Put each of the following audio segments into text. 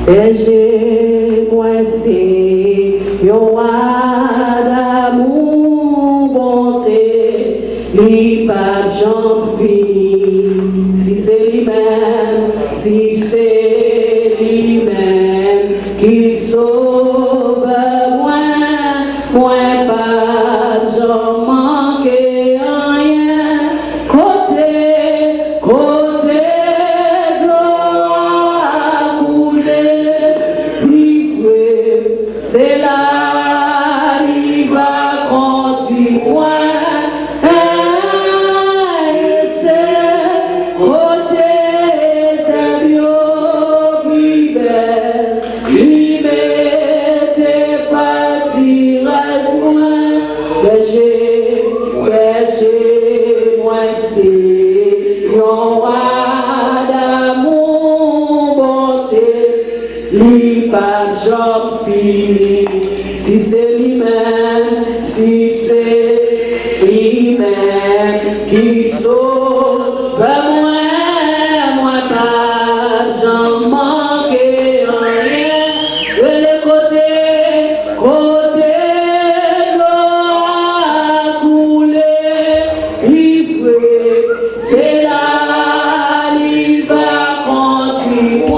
Et j'ai moi c'est yo d'amour bonté, li pas j'en fini, si c'est lui-même, si c'est lui-même qui sauve moi pas j'en manque rien, côté gloire couler, c'est là, il va continuer. C'est côté c'est bio, il m'était parti, reste-moi, moi c'est yon roi d'amour bonté, li pas job fini, si c'est lui-même, si c'est lui-même qui sauve moi pas j'en manque rien, de le côté gloire couler, il fait, c'est là, il va continuer.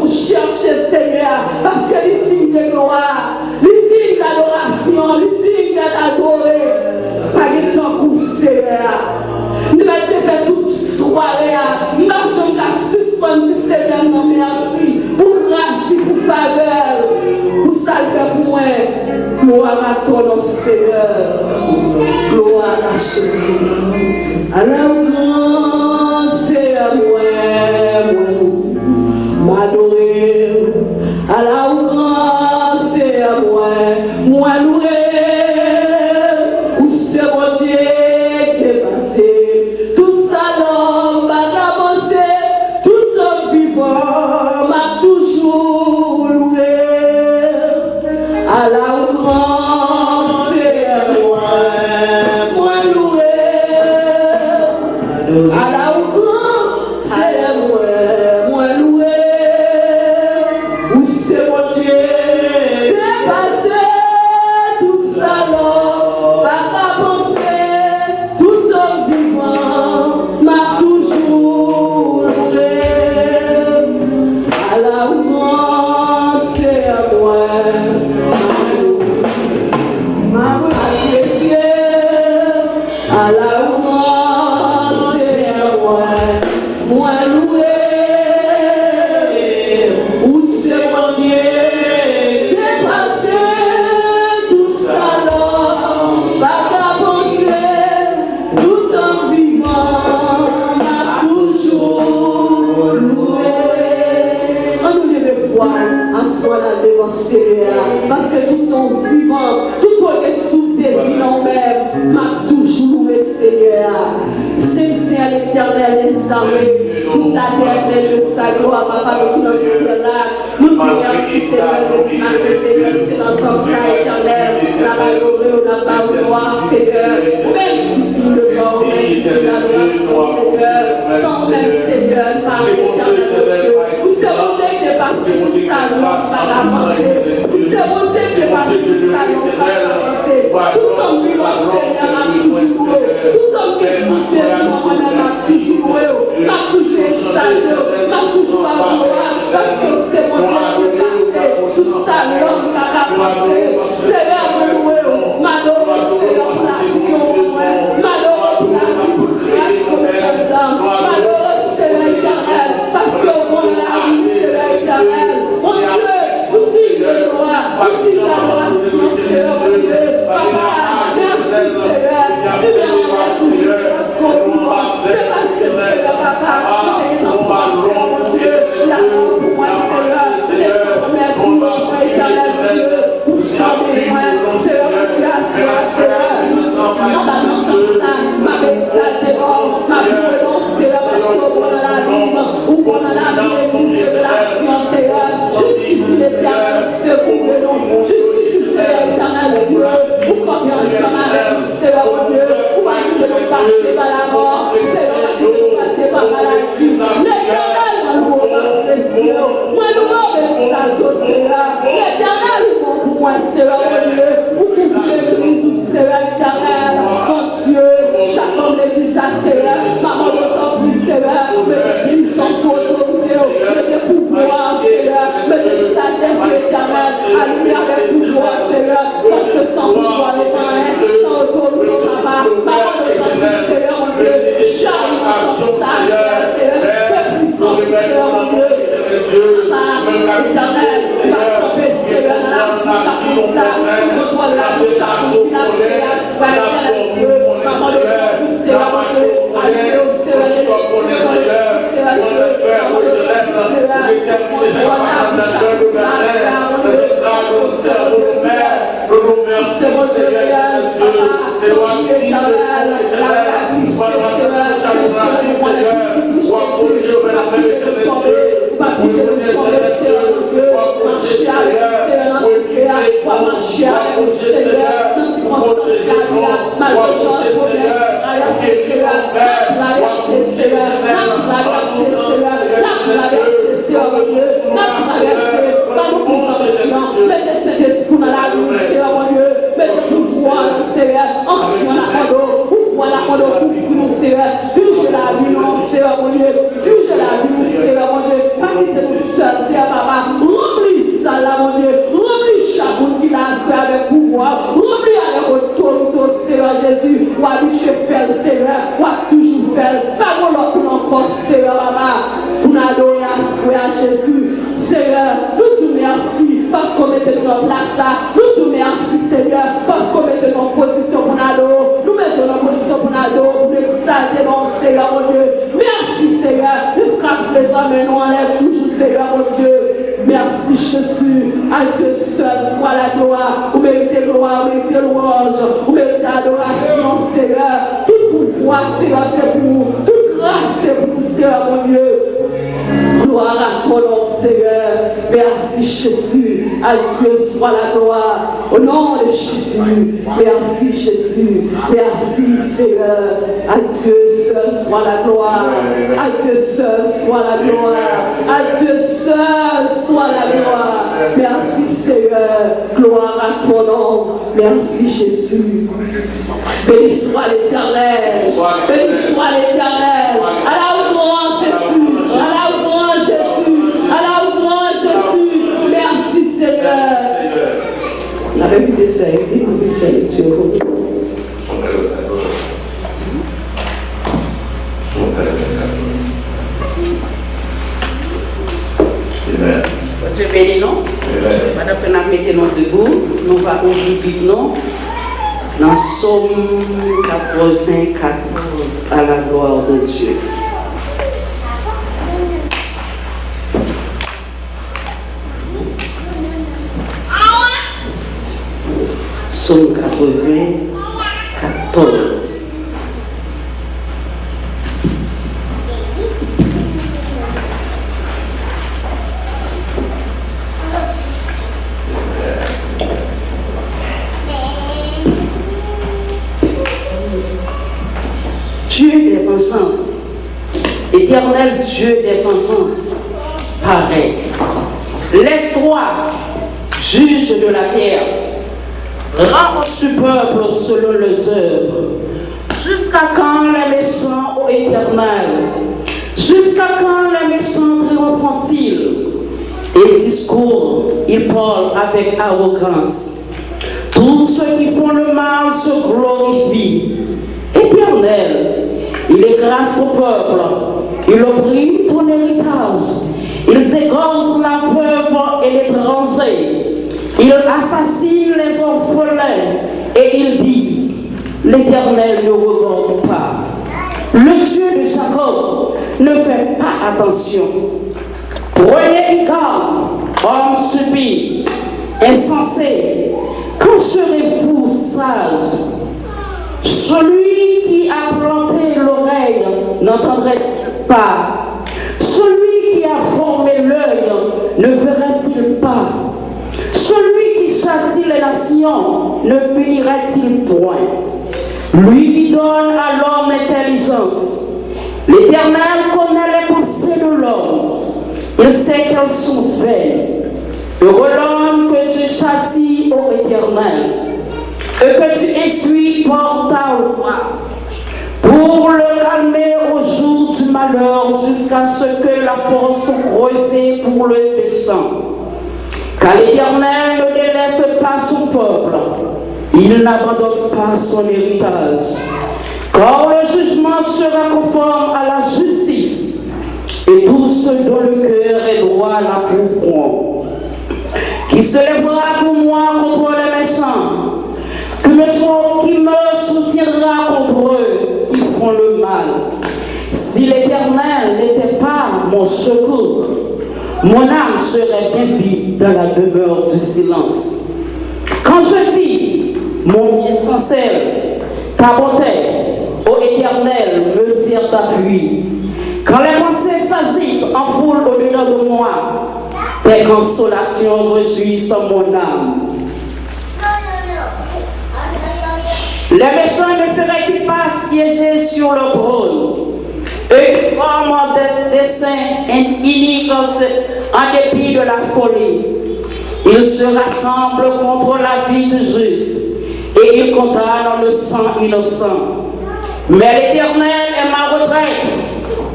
Chercher Seigneur, parce que les dignes de gloire, les dignes d'adoration. Gloire à ton nom, Seigneur. Gloire à Jésus. Alors, c'est à moi, m'adorer. Alors, c'est à moi louer. Où c'est mon Dieu qui est passé. Tout ça, l'homme m'a avancé. Tout homme vivant m'a toujours loué. Alors, c'est à moi louer. Alors, c'est à moi louer. Où c'est mon Dieu dépassé, tout ça l'homme m'a pensé, tout homme vivant m'a toujours loué. Alors, c'est à moi apprécié. Alors, c'est à moi loué. Où c'est mon Dieu dépassé, tout ça l'homme m'a pensé, tout en vivant m'a toujours loué. On nous lève voir à soi la devant Seigneur, parce que tout en vivant, tout en souffle des vies en même, m'a toujours loué Seigneur. C'est à l'éternel des armées, toute la terre de sa gloire, papa, tout dans ce ciel-là. Nous disons merci Seigneur, Seigneur, tu es dans ton sein éternel, la valeur, la gloire, Seigneur. Même si tu le vois, la grâce, Seigneur, sans même Seigneur, par l'éternel Dieu. Vous savez que par tout ça, nous pas avancer. Vous savez que par tout ça, nous pas avancer. Tout comme nous, Seigneur, a toujours loué. Tout comme que souffle, on a toujours loué. M'a toujours exalté, m'a toujours avoué. Parce que c'est mon Dieu qui passé. Tout ça, l'homme m'a passé. Seigneur, mon loué. Malheureux, Seigneur, la vie, malheureux, la vie, grâce comme un malheureux, Seigneur éternel. Parce que mon âme, Seigneur éternel. Mon Dieu, nous dit de gloire, nous dit la gloire, Seigneur, mon Dieu. Papa, merci, Seigneur. Seigneur, on va toujours parce qu'on voit. C'est parce que Seigneur, papa, tu es dans mon Dieu. La gloire pour moi, Seigneur. C'est le premier pour moi, éternel Dieu. Nous sommes témoins, Seigneur, tu as Seigneur. Non, pas dans ça, ma belle salle dehors, ma violence, Seigneur, parce qu'on voit dans la vie, ou qu'on a la vie, une révélation, Seigneur. Jusqu'ici, l'éternel, secours de nous. Jusqu'ici, Seigneur, l'éternel Dieu. Pour confiance avec nous, Seigneur, mon Dieu. Pour pas que nous passions par la mort, Seigneur, pour que nous passions par la maladie. L'éternel, nous apprécions. Moi, nous apprécions, Seigneur. L'éternel, pour moi, Seigneur, mon Dieu. Pour que vous l'église, Seigneur, l'éternel. Mon Dieu, chaque homme l'église, Seigneur. Maman, d'autant plus, Seigneur. Mais l'église sans son autorité, mais des pouvoirs, Seigneur. Mais des sagesse, l'éternel. Allumer avec pouvoir, Seigneur. Parce que sans pouvoir, l'éternel, sans autorité, papa. Maman, d'autant plus, Seigneur, mon Dieu. Chaque homme, Seigneur. Que puissance, Seieur, mon Dieu. Éternel, tu vas tromper, Seigneur, dans la bouche à tout là. Contre la bouche à tout là, Seigneur. Éternel Dieu, maman, d'autant plus, Seigneur, mon Dieu. Allumer au Seigneur, Jésus, Seigneur, nous te merci parce qu'on mettait dans notre place là. Nous te merci, Seigneur. position pour nous, nous mettons en position pour nous, pour exalter mon Seigneur, mon Dieu. Merci Seigneur, jusqu'à présent, mais nous on est toujours Seigneur, mon Dieu. Merci Jésus, à Dieu seul soit la gloire, vous méritez gloire, vous méritez louange, vous méritez adoration Seigneur, tout pouvoir Seigneur c'est pour vous, toute grâce c'est pour vous Seigneur mon Dieu. Gloire à ton nom Seigneur, merci Jésus, à Dieu soit la gloire, au nom de Jésus, merci Jésus, merci Seigneur, à Dieu seul soit la gloire, à Dieu seul soit la gloire, à Dieu seul soit la gloire, merci Seigneur, gloire à ton nom, merci Jésus, béni soit l'Éternel, béni soit l'Éternel, à la louange Jésus, à la louange Jésus, à la louange Jésus, merci Seigneur. La même idée c'est Monsieur béni, non? Madame, nous mettons debout, nous allons vivre non? Dans Somme 94, à la gloire de Dieu. Somme 94. Dieu des vengeances, éternel Dieu des vengeances, pareil. Lève-toi, juge de la terre, rends ce peuple selon leurs œuvres. Jusqu'à quand les méchants, ô éternel? Jusqu'à quand les méchants triompheront-ils? Et discours, ils parlent avec arrogance. Tous ceux qui font le mal se glorifient. Éternel, il est grâce au peuple, il opprime ton héritage, ils égorgent la veuve et l'étranger, ils assassinent les orphelins et ils disent, l'Éternel ne regarde pas. Le Dieu de Jacob ne fait pas attention. Prenez garde, homme stupide, insensé, quand serez-vous sage? Celui qui a planté l'oreille n'entendrait pas. Celui qui a formé l'œil ne verrait-il pas? Celui qui châtie les nations ne punirait-il point? Lui qui donne à l'homme l'intelligence. L'Éternel connaît les pensées de l'homme. Il sait qu'elles sont vaines. Heureux l'homme que tu châties, ô Éternel, et que tu essuies par ta loi, pour le calmer au jour du malheur, jusqu'à ce que la force soit creusée pour le péchant. Car l'Éternel ne délaisse pas son peuple, il n'abandonne pas son héritage. Car le jugement sera conforme à la justice, et tous ceux dont le cœur est droit l'approuveront. Qui se lèvera pour moi contre les méchants? Qui me soutiendra contre eux qui font le mal? Si l'Éternel n'était pas mon secours, mon âme serait bien vide dans la demeure du silence. Quand je dis, mon essentiel, ta bonté, ô Éternel, me sert d'appui. Quand les pensées s'agitent en foule au-dedans de moi, tes consolations réjouissent mon âme. Les méchants ne feraient-ils pas siéger sur le trône? Eux qui forment des desseins iniques en dépit de la folie. Ils se rassemblent contre la vie du juste et ils condamnent le sang innocent. Mais l'Éternel est ma retraite.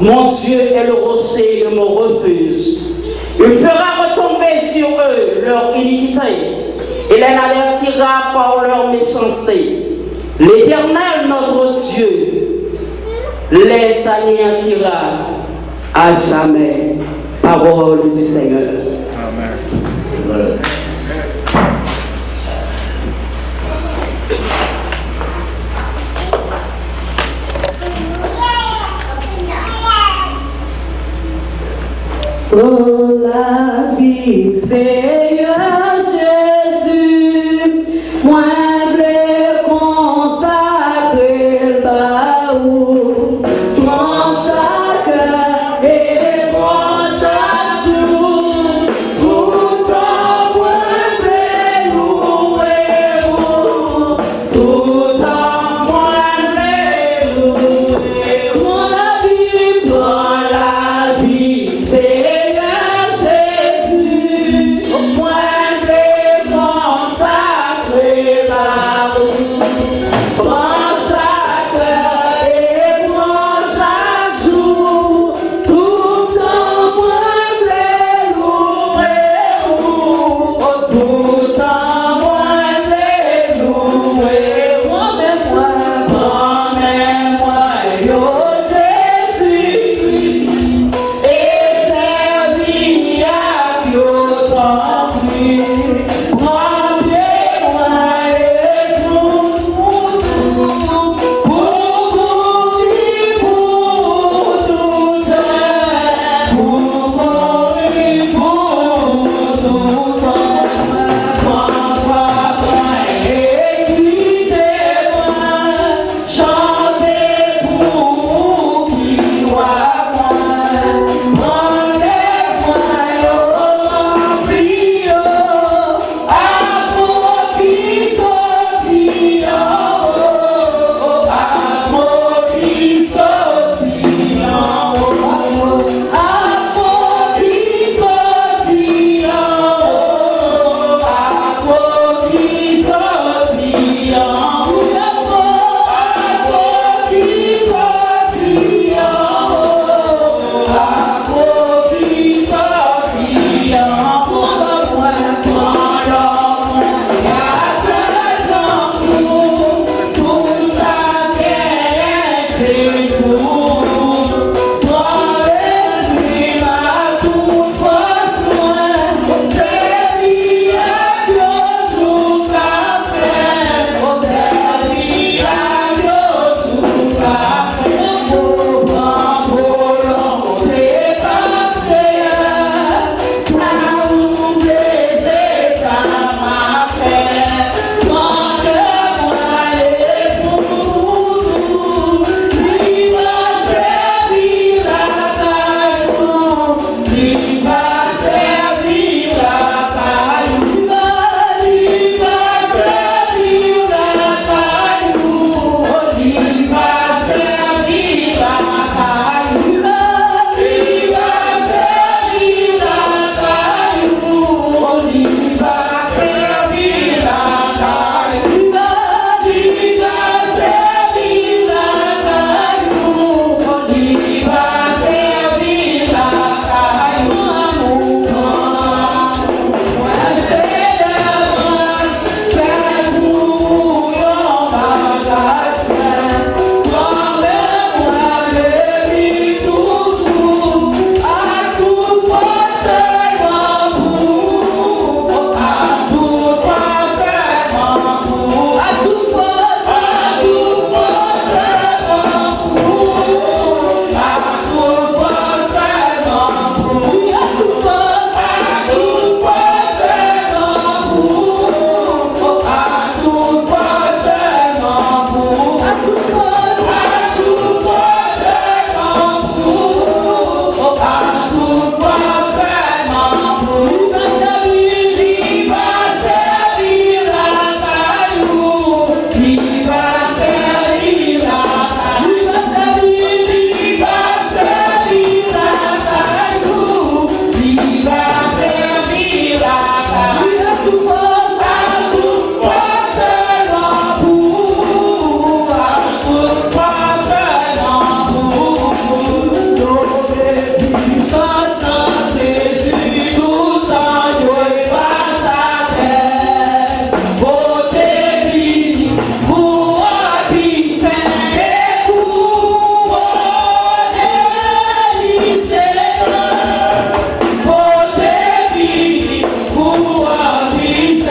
Mon Dieu est le rocher de mon refuge. Il fera retomber sur eux leur iniquité et les avertira par leur méchanceté. L'Éternel, notre Dieu, les anéantira à jamais. Parole du Seigneur. Amen. Oh la vie, Seigneur Jésus, moi je consacrer par où, prends chaque heure et prends chaque jour, tout en moi je louer, tout en moi je louer, prends la vie, Seigneur Jésus, moi je consacrer par où. Prends chaque heure et prends chaque jour, tout en moi je louer, tout en moi je louer, promets-moi, yo Jésus, et servir à Dieu ton prix, remplis-moi et Who are these?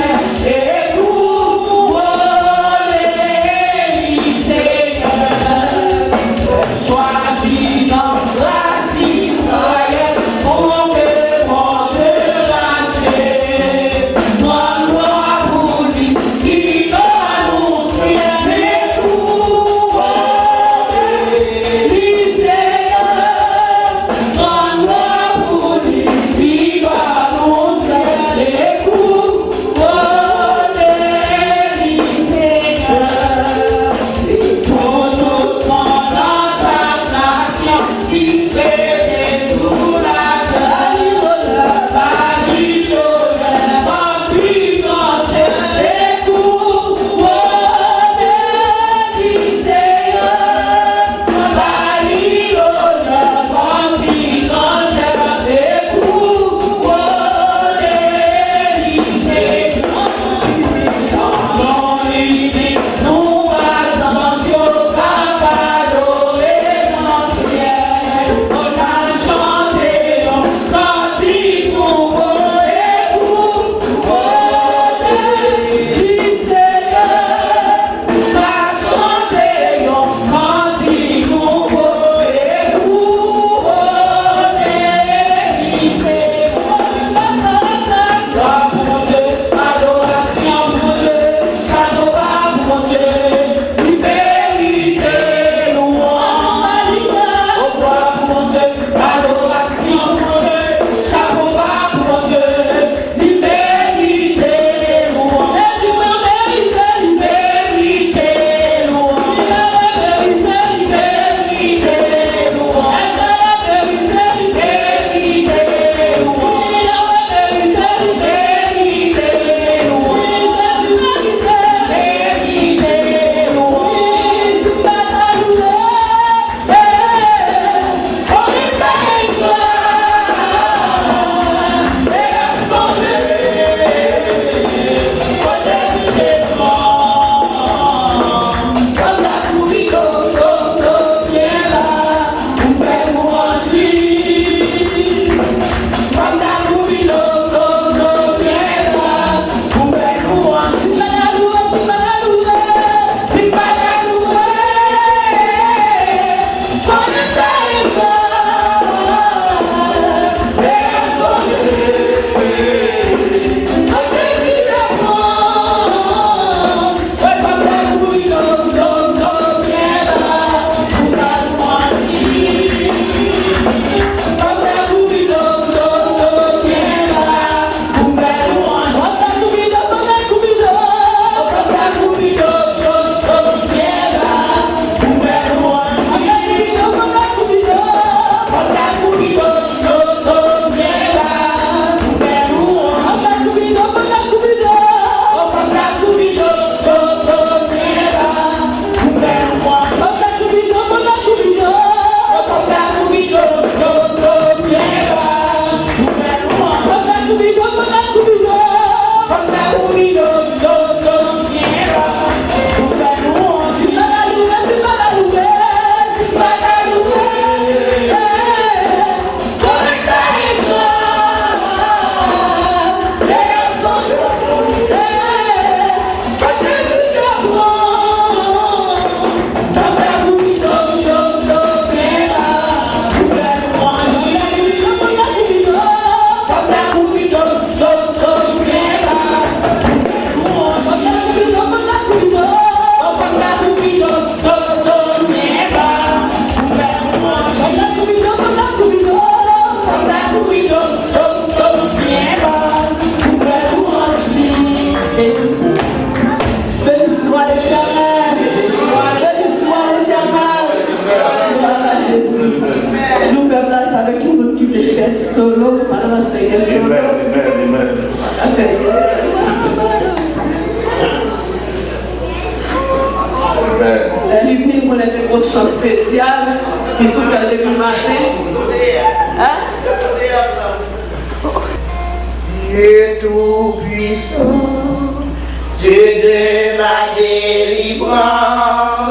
tout-puissant, Dieu de ma délivrance,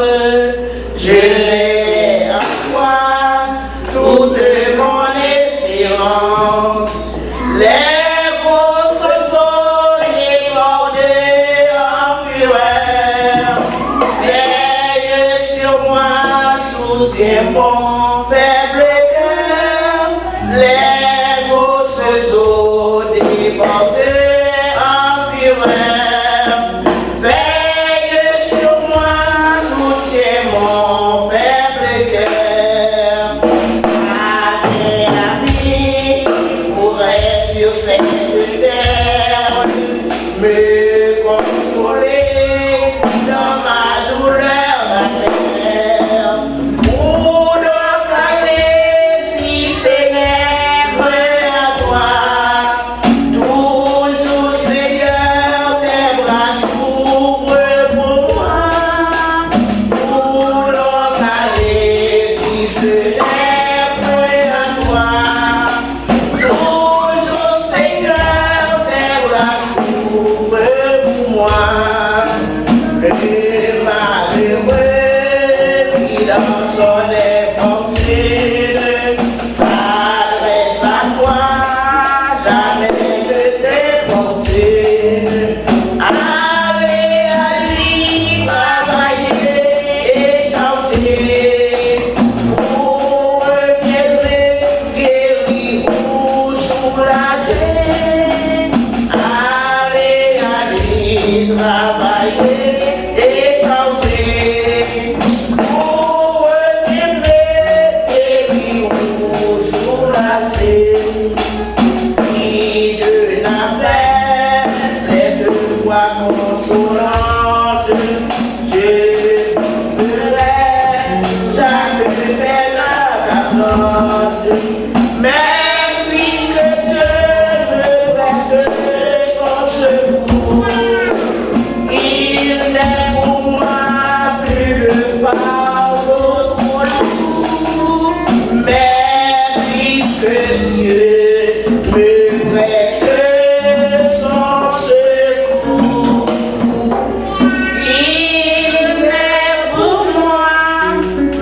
je mets en toi toute mon espérance. Les grosses sont débordées en fureur. Veille sur moi, soutiens mon faible cœur. Les grosses sont débordées en fureur. Veille sur moi, soutiens mon faible cœur. Ami pourrait sur cette terre me consoler dans ma douleur maternelle. Pour donc aller si célèbre à toi, toujours Seigneur, tes bras s'ouvrent pour moi. Pour donc aller si célèbre à toi, toujours Seigneur, tes bras s'ouvrent pour moi. Le malheureux qui dans son infortune s'adresse à toi, jamais ne t'importune. Allez à lui, travailler et chanter pour guérir, guérir ou soulager. Allez à lui, travailler et changer pour guérir, guérir ou soulager. Si je n'avais cette foi consolante, je n'aurais jamais fait la capote. Mais puisque Dieu me verse son secours, il n'est pour moi plus le fardeau de mon jour. Mais puisque Dieu me prête son secours, il n'est pour moi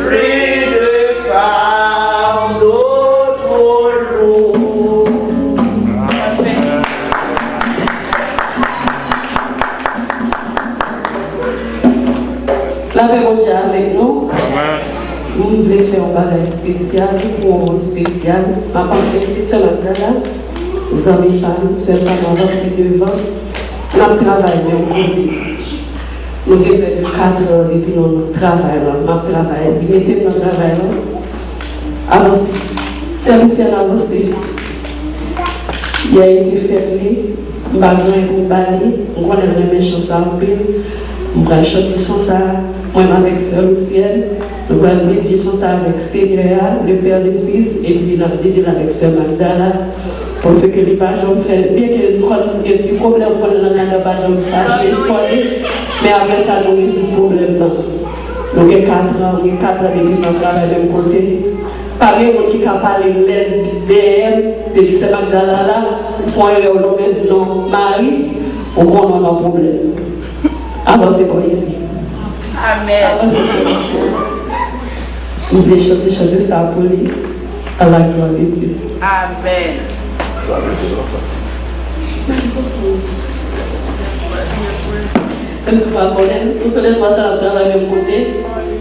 plus de fardeau trop lourd. La paix bon Dieu avec nous. Nous voulons faire un bagage spécial pour un monde spécial. Ma parole sur la table. Nous avons pas seulement avancé devant. Nous avons travaillé au côté. Nous avons fait 4 ans depuis notre travail. Nous avons travaillé. Nous mettons notre travail. Avancé. Service avancé. Il a été fait. Nous avons un balai. Nous avons une chance à remplir. Nous avons chanté sans ça. Moi avec Sœur Ciel, nous allons dédier ça avec Seigneur, le Père, le Fils, et puis nous allons dédier avec Sœur Magdala, parce que les pages ont fait, bien qu'il y ait un petit problème pour nous, nous n'avons pas de page, mais après ça, nous avons un petit problème. Nous avons 4 ans depuis notre travail de même côté. Pas de monde qui a parlé de l'EDM, de Sœur Magdala, pour aller au nom de Marie, on a un problème. Avancez pour ici. Amen. Nous voulons chanter ça pour lui, à la gloire de Dieu. Amen. Comme si pas problème, nous tous les trois ça dans la même côté,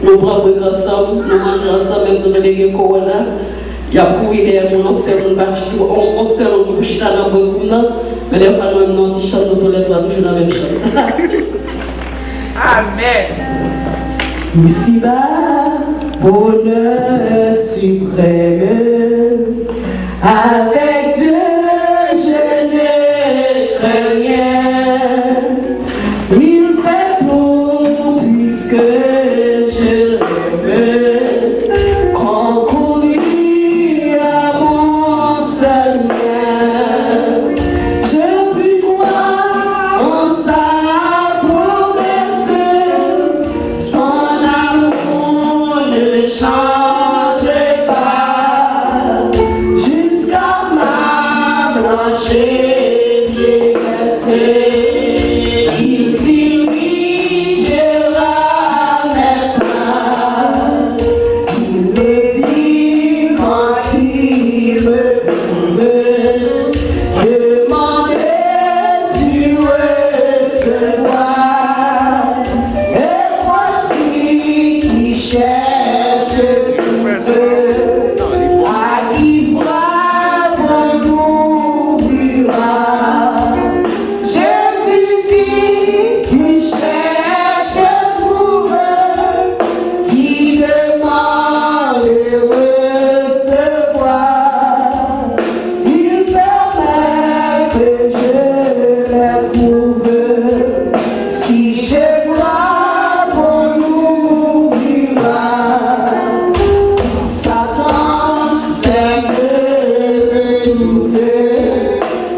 nous prenons ensemble, nous mangeons ensemble, même si on a des corona, il y a beaucoup d'idées, on sait qu'on va on sait qu'on va chuter dans le bon mais des fois nous nous chantons tous les trois toujours la même chose. Amen. Ici-bas, bonheur suprême, avec Dieu je ne crains rien. Il fait tout puisque je l'aime, concourir à mon Seigneur. Je puis croire en sa promesse, son amour ne change pas jusqu'à ma voir. Et voici qui cherche à qui frappe nous ouvrira. Jésus dit qui cherche à trouver, qui demande et recevoir. Il permet que je les trouve. Si je frappe, on m'ouvrira. Satan sait me redouter.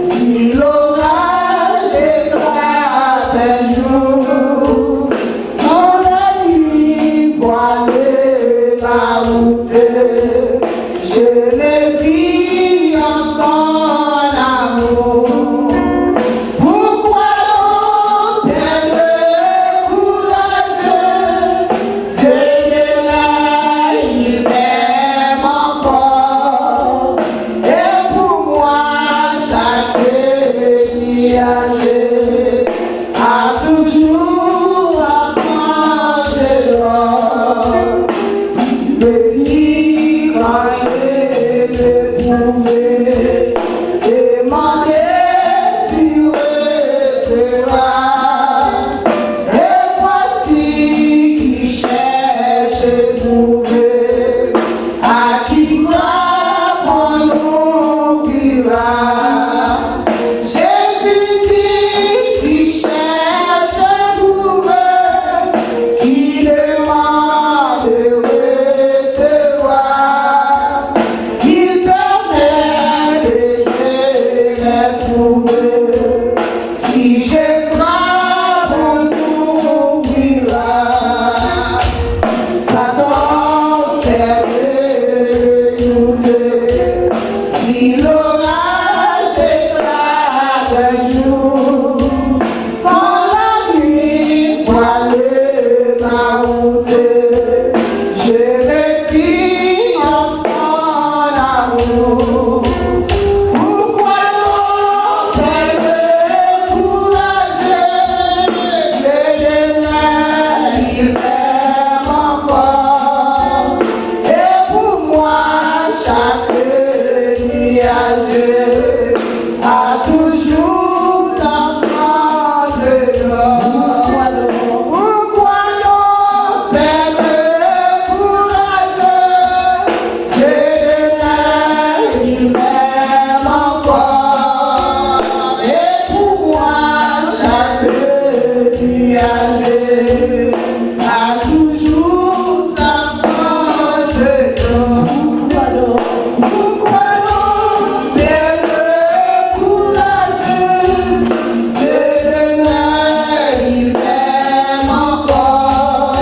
Si l'orage éclate un jour, dans la nuit voilée la route, je les vis en son amour. Pourquoi donc être courageux? Dieu-là, il m'aime encore. Et pour moi, chaque nuage a toujours un je dors. Me dit quand je l'ai prouvé, demandez tu recevras. Et voici qui cherche à trouver, à qui frappe on ouvrira. Jésus dit qui cherche à trouver, qui demande de recevoir. Il permet que je les trouve. Si je frappe, on ouvrira. Satan sait me redouter. Si l'orage éclate un jour, quand la nuit voilée ma route, je me fie en son amour. Pourquoi donc être courageux? Dieu-là, il m'aime encore. Et pour moi, chaque nuage a toujours sa part de l'or. Pourquoi donc être courageux? Dieu-là, il m'aime encore. Et pour moi, chaque nuage a toujours sa part de l'or. Pourquoi donc être courageux? Dieu-là, il m'aime encore.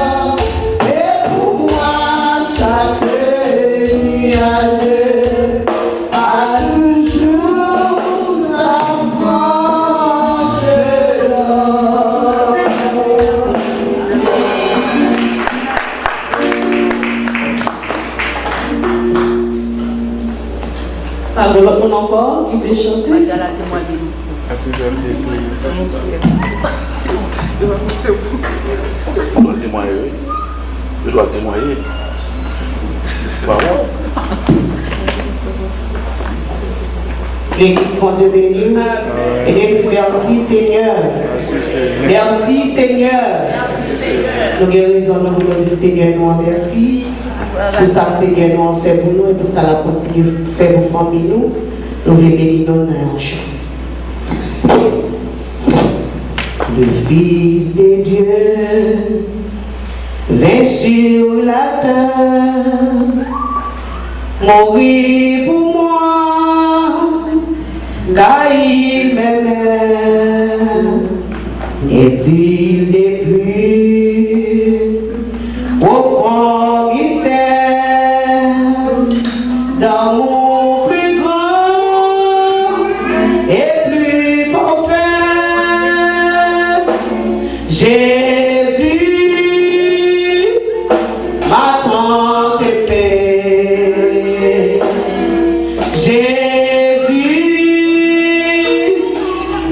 Et pour moi, chaque nuage a toujours sa part de l'or. Alors, l'autre monde encore qui peut chanter. Dans la témoignage. Je dois témoigner. Je dois témoigner. Pas moi. L'église qu'on te bénisse. Et Dieu, merci Seigneur. Merci Seigneur. Nous guérissons, nous voulons dire Seigneur, nous en merci. Tout ça, Seigneur, nous en fait pour nous et tout ça, la continue de faire pour famille nous. Nous voulons bénir nos noms en chant. Le Fils de Dieu vint sur la terre, mourir pour moi, car il m'aimait. Est-il des plus profonds mystères dans mon plus grand et plus parfait Jésus, ma tante paix. Jésus,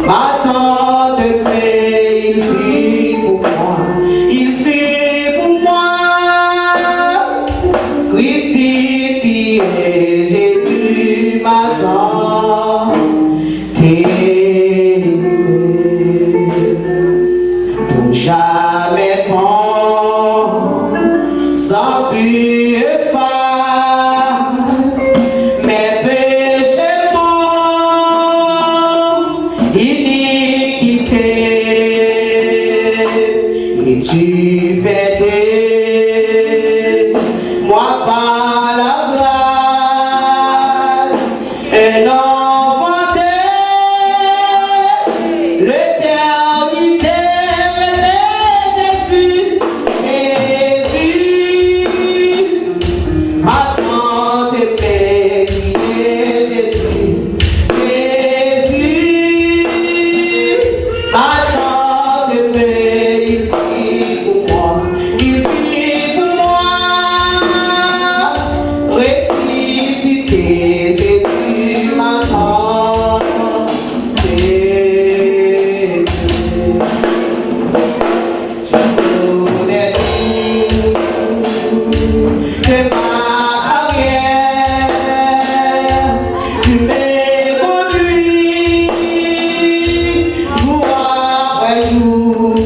ma tante paix. tu fais de moi par la grâce un enfant de l'éternité. Jésus, attends tes prières, Jésus, attends tes prières, il vit pour moi, ressuscité, Jésus m'attend. De ma carrière, tu m'es conduit jour après jour.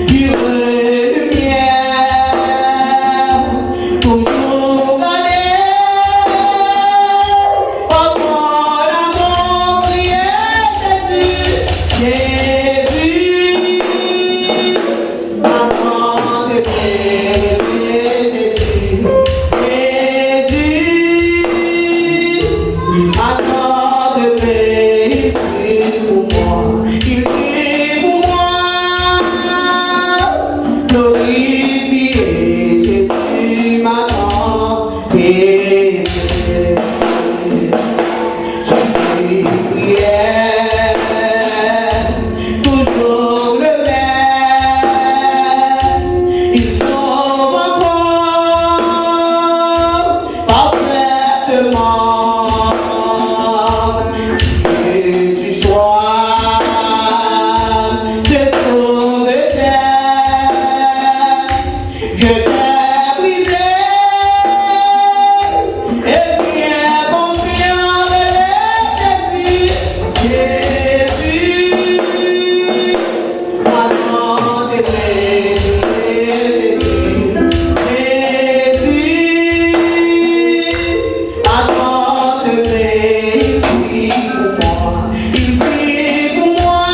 Pure lumière, toujours allé, encore l'amour prier, Jésus, maman de Jésus, maman de il prie pour moi, il prie pour moi, glorifié Jésus, maman de Jésus, prière, toujours le même, il sauve encore parfaitement. Que tu sois ce sauveteur, je t'ai brisé et bien confiant de Jésus, maman de Jésus, maman de il prie pour moi, il prie pour moi,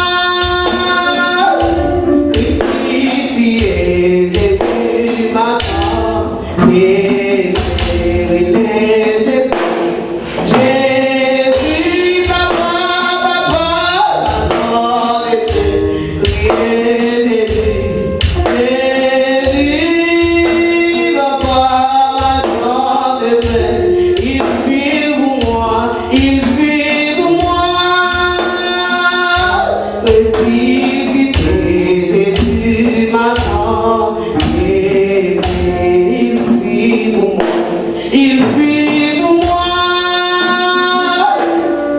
crucifié Jésus, maman de Jésus, papa, maman de Jésus, papa, maman de il prie pour moi, il prie pour moi, ressuscité Jésus, maman, il prie pour moi, il prie pour moi,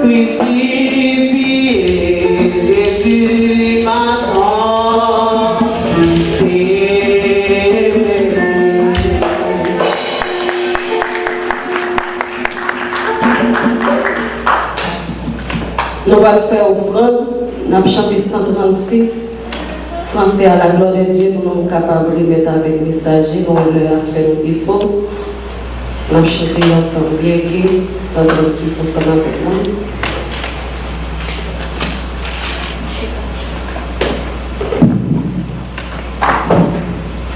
crucifié Jésus, m'attend. Nous allons faire offrande, nous allons chanter 136, français à la gloire de Dieu, pour nous capables de mettre avec le messager, nous allons faire le défaut. Nous allons chanter ensemble, bien que 136 ensemble avec moi.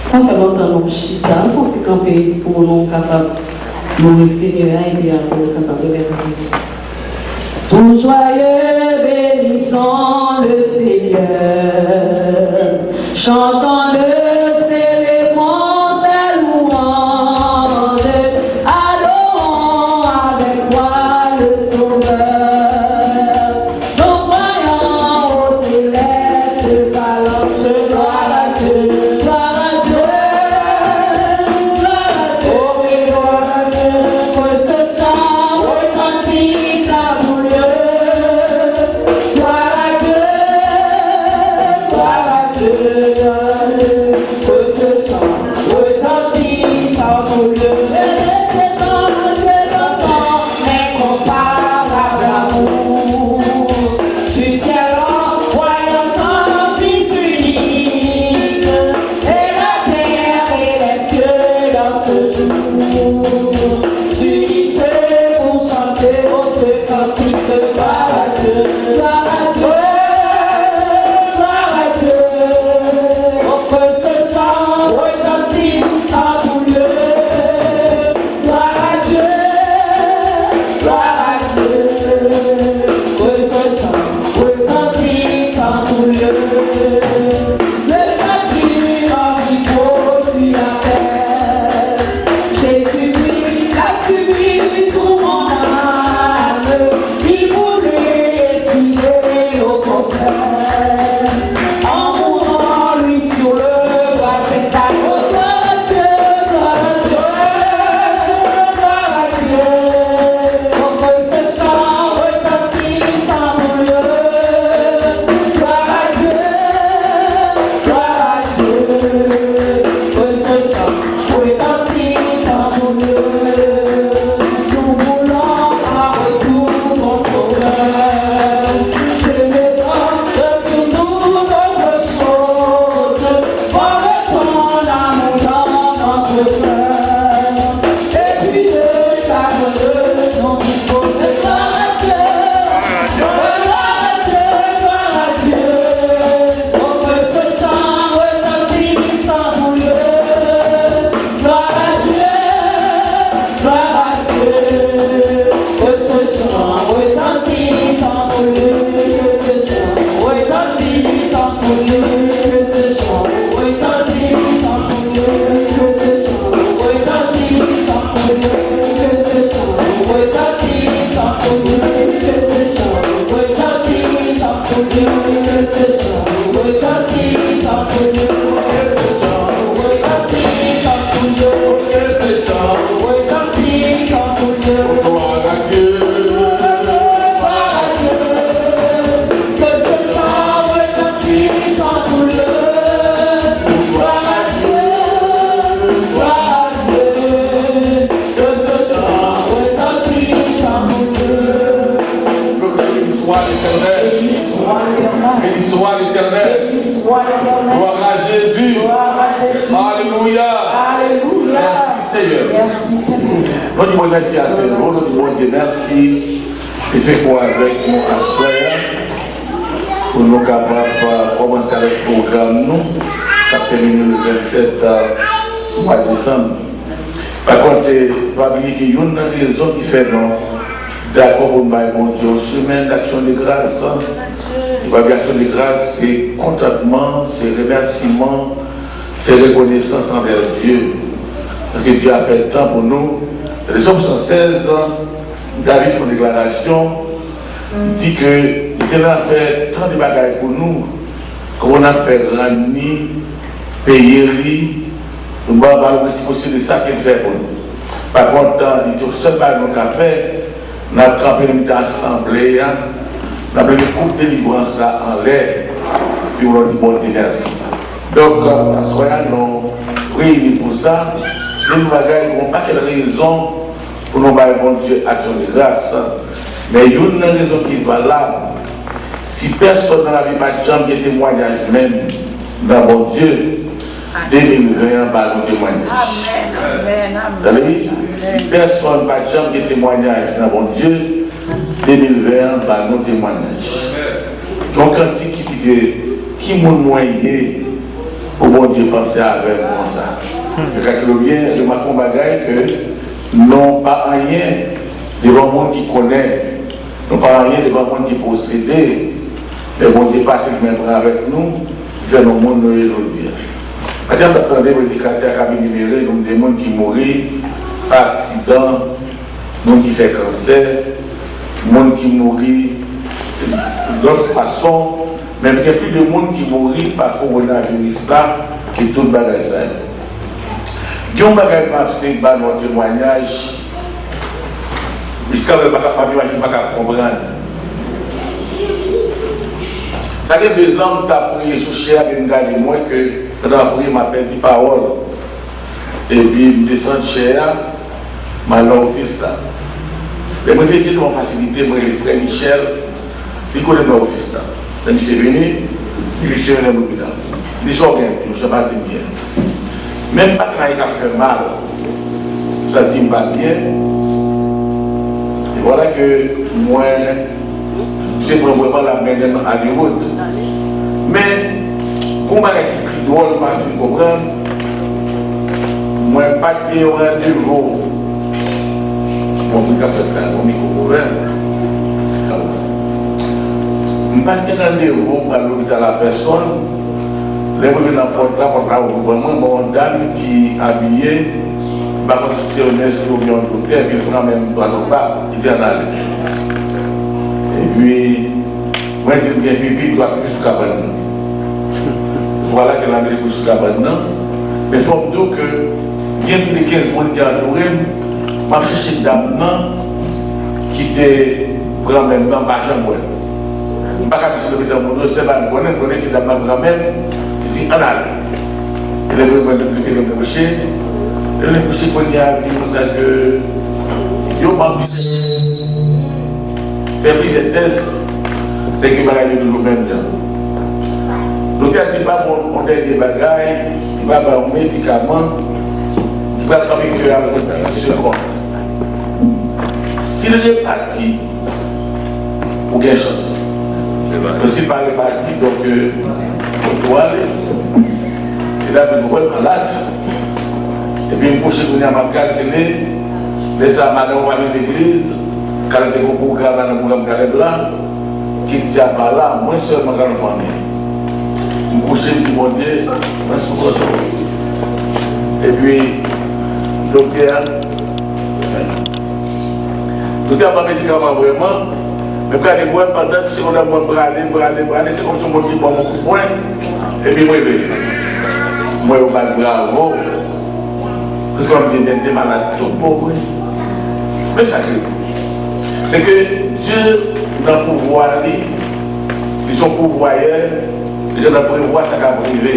Ça fait longtemps que nous chita, il faut que camper pour nous capables de nous Seigneur et bien pour nous capables de mettre avec nous. Tout joyeux, bénissons le Seigneur, chantons-le, célébrons sa louange, adorons avec foi le Sauveur. Nous croyons au céleste phalange, gloire à Dieu, gloire à Dieu, gloire à Dieu, oh oui, gloire à Dieu, que ce chant retentisse à Dieu. Gloire à Dieu, que ce chant retentisse en tout lieu. Que l'enfant incomparable amour du ciel envoyant son Fils unique, et la terre et les cieux dans ce jour s'unissent pour chanter ce cantique de gloire à Dieu. Merci à ce nom, nous disons Dieu merci et fait quoi avec nous à soir pour nous capables de commencer avec le programme nous, qui a terminé le 27 mois de décembre. Par contre, il faut oublier qu'il y a une raison qui fait non, d'accord pour mon Dieu, semaine d'action de grâce. Il va bien action de grâce, c'est contentement, c'est remerciement, c'est reconnaissance envers Dieu. Parce que Dieu a fait le temps pour nous. Les hommes 116, David fait une déclaration, il dit qu'il a fait tant de bagages pour nous, comme on a fait ramener, payer lui, nous avons aussi de ça qu'il fait pour nous. Par contre, il dit que seul bagage qu'on a fait, nous avons trempé une assemblée, nous avons mis une coupe de délivrance en l'air, puis on a dit bon Dieu merci. Donc, à ce moment-là, nous prions pour ça. Nous n'avons pas quelle raison pour nous faire bon Dieu action de grâce, mais il y a une raison qui est valable. Si personne dans la vie n'a jamais de témoignage même dans bon Dieu, 2020 va nous témoigner. Si personne n'a jamais de témoignage dans bon Dieu, 2020 va nous témoigner. Donc, qui m'a noyé pour bon Dieu penser avec moi ça. Je bien, je m'accompagne que non pas rien devant le monde qui connaît, non pas rien devant le monde qui possède, mais bon Dieu passe le même avec nous, vers le monde nous et nous dire. Quand on entend les prédicateurs qui ont libéré, nous des gens qui mourent par accident, des gens qui font cancer, des gens qui mourent d'autres façons, même il y a plus de monde qui mourent par coronavirus là, qui tout le bagage ça. Il y a un bagage qui fait un témoignage, jusqu'à ce que je ne pas comprendre. Ça fait 2 ans que tu as prié sous cher et je moi que quand tu as prié ma peine de parole. Et puis je descends cher, ma langue fils là. Mais moi j'ai dit de mon facilité, moi les frères Michel, ils connaissent mon fils là. C'est Michel venu, il est venu à l'hôpital. Il sort bien, je ne sais pas bien. Même pas quand il a fait mal, ça dit pas bien. Et voilà que moi, C'est vraiment la main à Hollywood. Mais, comment est-ce qu'il doit pas se comprendre? Moi, pas de rendez-vous. Mon micro-gouvernement. Je pas de rendez-vous pour l'hôpital à la personne. Les gens qui n'importe quoi, mon dame qui est habillé, c'est honnête sur le docteur, qui prend même droit au bas, il vient aller. Et puis, moi, je dis bien, pipi, je dois plus sur cabane. Voilà qu'elle a mis plus sur cabane. Mais il faut dire que, bien que les 15 personnes qui ont adoré, ma fiche dame qui était prend même dans ma chambre. Je ne sais pas si l'hôpital mon dos, c'est pas une connaît qui dame ma grand-mère, qui dit en aller. Elle est vraiment depuis le coucher. Elle est couchée pour dire comme ça que yo m'a faire plus de tests, c'est que bagaille de nous-mêmes. Donc il n'y a pas mon dernier bagaille, il va avoir un médicament, il va travailler que à 10 secondes. S'il est parti, ou bien chance. Mais s'il n'est pas réparti, donc on doit aller. Il a une nouvelle malade. Et puis, je suis venu à ma calculer, laissez à madame à l'église, quand elle était beaucoup grave dans le programme Calais Blanc, qui était par là, moi seulement dans le famille. Je suis venu mon Dieu, moi je suis content. Et puis, docteur, pas médicament vraiment, mais quand il est pendant 10 secondes, je braler, c'est comme si on dit bon, mon coup de poing, et puis moi je vais. Moi je vais bravo. Parce qu'on dit des malades tout pauvres. Mais ça c'est que Dieu n'a pouvoir, ils sont pouvoirs, Dieu n'a pouvoir ça va privé.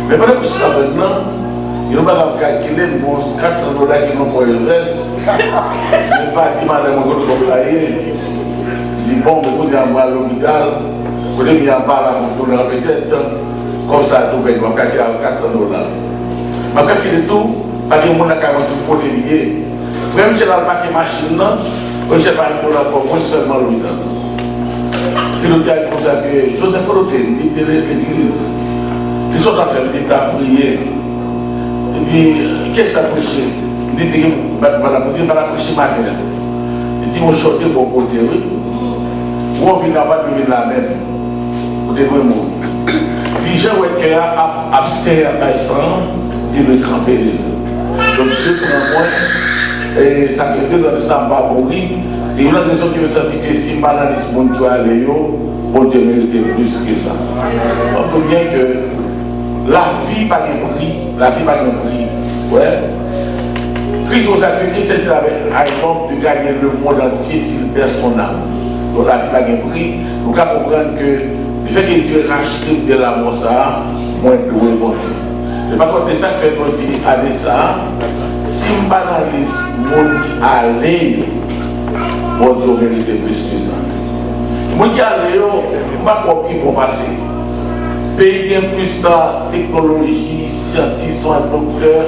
Mais pendant que c'est maintenant, ils n'ont pas calculé mon 400 $ qui n'ont pas le reste. Ils n'ont pas dit madame, on va travailler. Ils disent bon, mais quand il y a mal à l'hôpital, quand il y a mal à mon tour, peut-être comme ça, tout le monde va calculer à 400 $. Je vais calculer tout, parce que je vais tout côté lié. Frère, je vais paquet machine, je ne sais pas pour encore, moi seulement l'hôpital. Puis le théâtre comme ça, que Joseph Roté, il était l'église. Ils sont en train de prier. Il dit, qu'est-ce que tu as prêché? Il dit, je vais prêcher matin. Il dit, je vais sortir bon côté, oui. Ou on vient pas de la même. Vous devez mourir. Il dit, j'ai à serre à sang. Il le camper. Donc, Dieu prend moins, et ça fait 2 ans de ça, pas mourir. C'est une raison qui veut sentir que si malade ce monde doit aller, bon Dieu mérite plus que ça. On peut bien que la vie n'a pas de prix, la vie n'a pas de prix. Ouais. Christ nous a dit que c'est avec un homme de gagner le monde entier s'il perd son âme. Donc la vie n'a pas de prix. Nous devons comprendre que le fait que Dieu rachète de l'amour, ça, moins de bon Dieu. Et par contre, c'est ça que nous dit à ça, si on analyse mon qui allait, mon Dieu mérite plus que ça. Mon qui allait, on ne va pas copier pour passer. Pays bien plus de technologie, scientifique, docteur,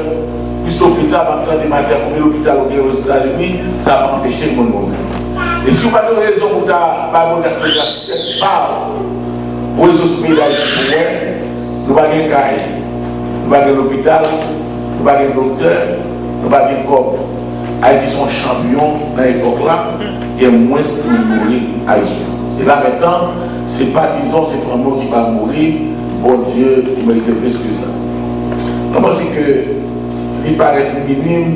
plus d'hôpital, de matière comme l'hôpital aux États-Unis, ça va empêcher le monde. Et si vous n'avez pas de raison pour pas mon aspect, pour les hospitaliers, nous n'avons pas de cas. Nous n'avons pas l'hôpital, nous n'avons pas de docteur, nous n'avons pas de corps. Haïti sont champions dans l'époque là, il y a moins de mourir Haïti. Et là maintenant, ce n'est pas disons c'est vraiment qui va mourir, bon Dieu, il mérite plus que ça. Donc moi c'est que, il paraît minime,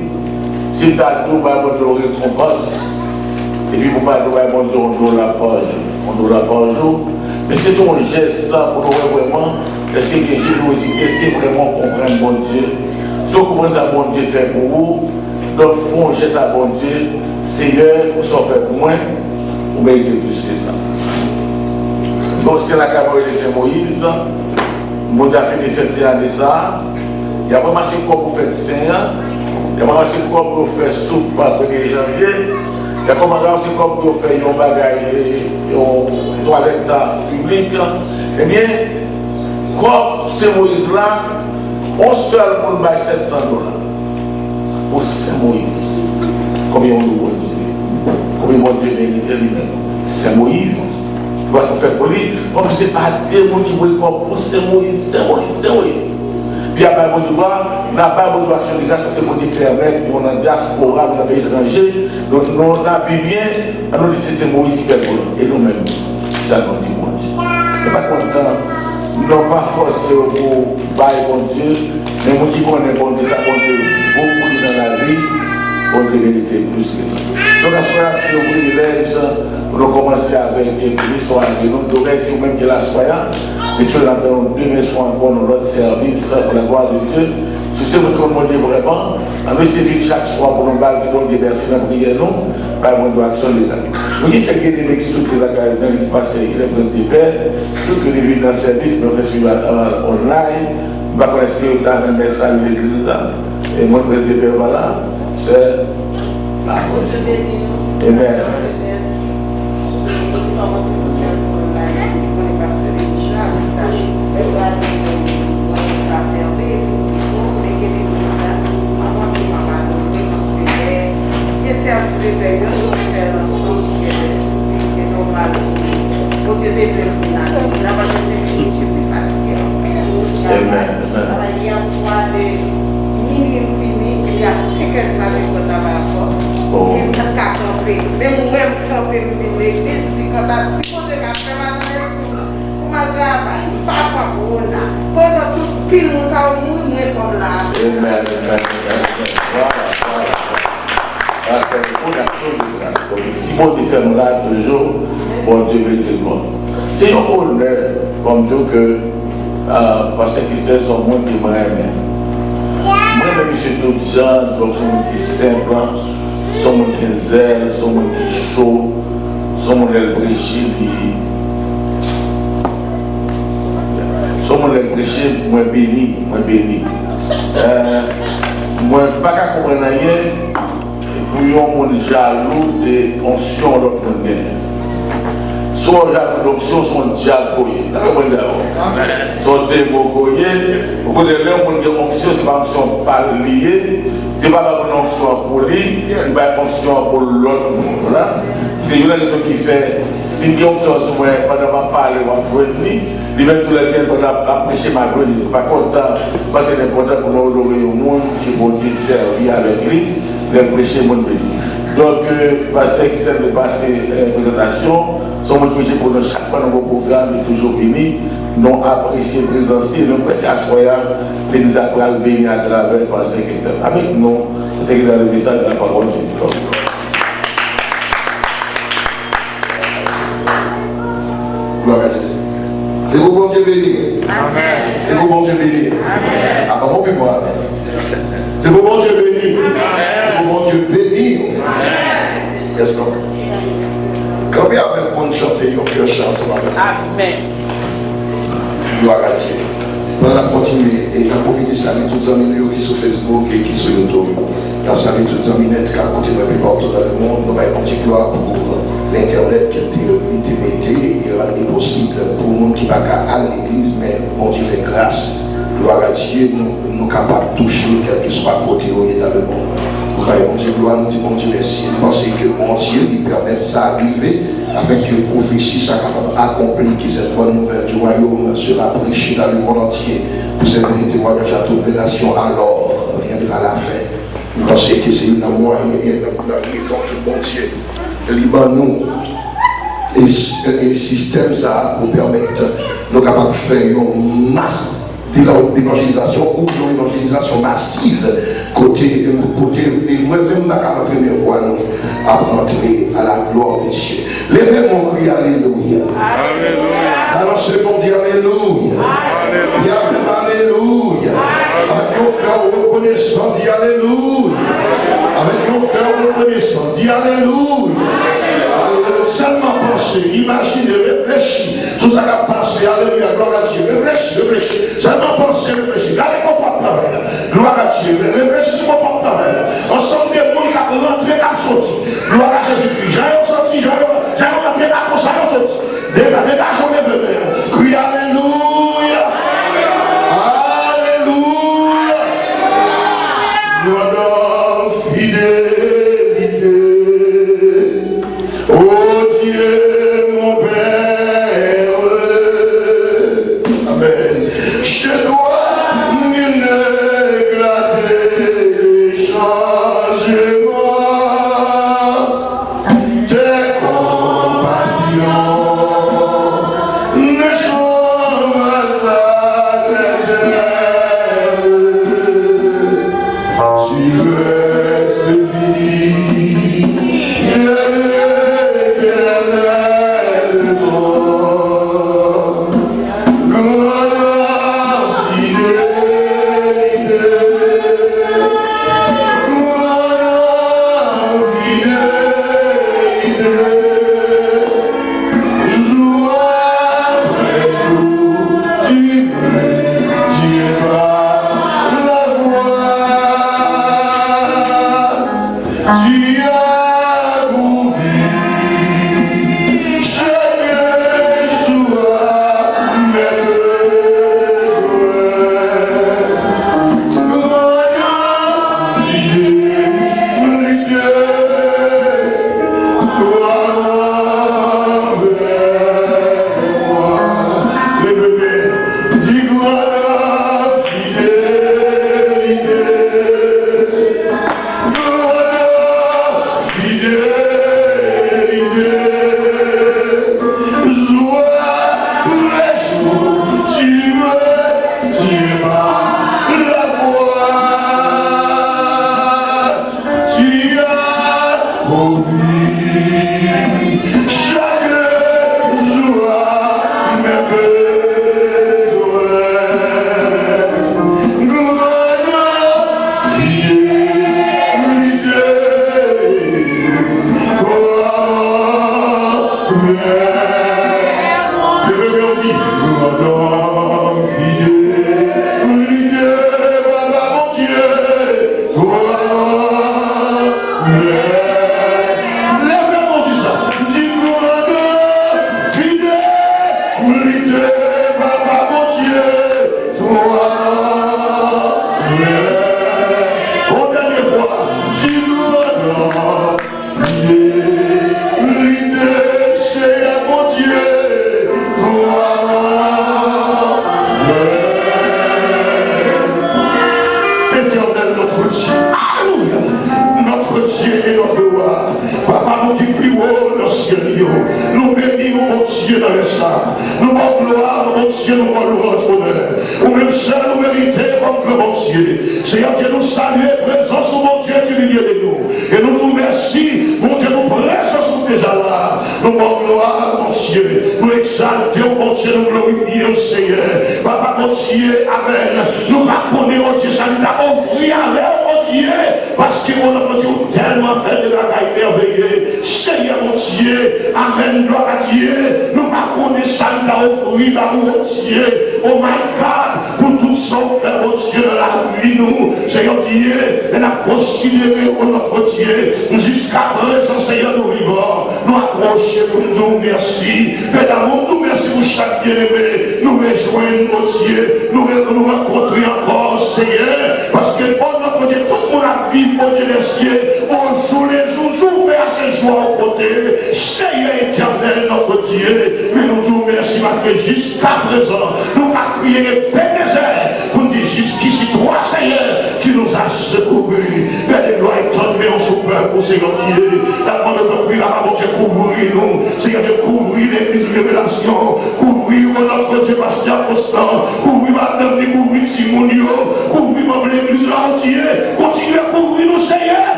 si tu as nous, on récompense, et puis pour pas nous, on $1 par jour, mais c'est ton geste ça pour nous vraiment. Est-ce qu'il y a une générosité? Est-ce qu'il y a vraiment comprendre bon Dieu? Si vous comprenez ça, bon Dieu fait pour vous, donc font un geste à bon Dieu, Seigneur, vous s'en faites moins, vous méritez plus que ça. Donc c'est la caméra de Saint-Moïse, mon Dieu a fait des fêtes de ça, il y a vraiment assez quoi pour faire Saint, il y a vraiment assez quoi pour faire soupe pour le 1er janvier, il y a comment assez quoi pour faire un bagage, une toilette publique, eh bien, comme c'est Moïse là, on seul pour le $700. Pour Saint Moïse. Combien on doit dire? Combien on doit mériter lui-même? $700. c'est Moïse. Tu vois, ça fait pour lui, comme c'est pas des gens qui voient comme c'est Moïse, c'est Moïse, c'est Moïse. Puis après, on n'a pas de action de grâce, c'est pour nous permettre, on a une diaspora, on a des étrangers, donc on a vu bien, on dit c'est Moïse qui fait pour nous, et nous-mêmes, ça nous dit bon Dieu. Je ne suis pas content, non pas forcé pour bailler bon Dieu, mais moi qui connais bon Dieu, ça compte beaucoup dans la vie, bon Dieu mérite plus que ça. Donc, la soirée, c'est un privilège pour nous commencer avec l'histoire de nous, de rester même que la soirée. Monsieur, nous avons demain soir encore dans notre service pour la gloire de Dieu. Si c'est ce que nous demandons vraiment, nous essayons chaque soir pour nous battre, pour nous merci dans la prière, nous, par mon action de l'État. Nous avons quelques élections qui sont passées, il est président des pères, tout que les dans le service, nous faisons online, nous ne connaissons pas que nous avons un message de l'église, et mon président des pères, voilà, c'est la cause. Amen. Si bon Dieu fait là toujours, bon Dieu veut te gloire. C'est un honneur comme Dieu que parce que Christelle sont moins qui m'aiment. Moi-même, je suis tout jeune, donc je suis simple, sont mon qui zèle, sont mon qui chaud, sont mon bréché, sont mon bréché, moi béni, moi béni. Moi, pas qu'à comprendre rien. Pour un jaloux de onction de condamné. Soit jaloux d'option, soit diaboyé. Soit débogoyé. Pour que les gens qui ont onction, c'est pas onction pas liée. C'est pas une onction pour lui, c'est pas une onction pour l'autre. C'est une raison qui fait, si une onction sur moi, pendant ma parole, on va prévenir. Il met tous les temps pour apprécier ma grande, il n'est pas content. Parce que c'est important pour nous honorer au monde qui vont servir avec lui. Prêcher mon pays. Donc, parce que ça de passer la présentation, sont mon prêcher pour nous chaque fois dans vos programmes est toujours béni. Nous apprécier présence, nous prêcher à soi, l'église après béni à travers parce que c'est avec nous, c'est que dans le message de la parole de Dieu. Gloire à Jésus. C'est vous bon Dieu béni. Amen. C'est vous bon Dieu béni. Amen. Ah, bon, puis moi. C'est vous bon Dieu béni. C'est vous bon Dieu béni. Amen. Est-ce qu'on quand il y avait bon chanter, il y a un chant ce matin. Amen. Gloire à Dieu. On va continuer et on profite de saluer tous les amis qui sont sur Facebook et qui sont sur YouTube. On salue tous les amis net qui continuent un peu partout dans le monde. Nous avons une petite gloire pour l'Internet qui était mis et rendu possible pour le monde qui va à l'église, mais bon Dieu fait grâce. Gloire à Dieu, nous sommes capables de toucher quel que soit côté où il est dans le monde. Nous avons Dieu gloire, nous disons bon Dieu merci. Nous pensons que bon Dieu lui permet ça arriver avec une prophétie ça capable d'accomplir que cette bonne nouvelle du royaume sera prêchée dans le monde entier pour servir les témoignages à toutes les nations. Alors viendra la fin. Nous pensons que c'est une moyen et une raison que bon Dieu libère nous et système ça pour permettre nous capables de faire une masse d'évangélisation ou une évangélisation massive côté et moi-même ma 41e fois nous à rentrer à la gloire de Dieu. Levez mon cri alléluia. Alléluia. Alors c'est bon dire alléluia. Alléluia. Avec mon cœur reconnaissant, dis alléluia. Avec mon cœur reconnaissant, dis alléluia. Seulement penser, imaginer, réfléchir tout ça qui a passé, alléluia, gloire à Dieu, réfléchir, seulement penser, réfléchir, gardez mon comportement, gloire à Dieu, réfléchir sur mon comportement, ensemble des gens qui ont rentré, qui ont sorti, gloire à Jésus-Christ, j'ai sorti, j'ai rentré, qui ont sorti, dégageons les vœux, crie alléluia, alléluia, gloire fidélité. Oh Dieu,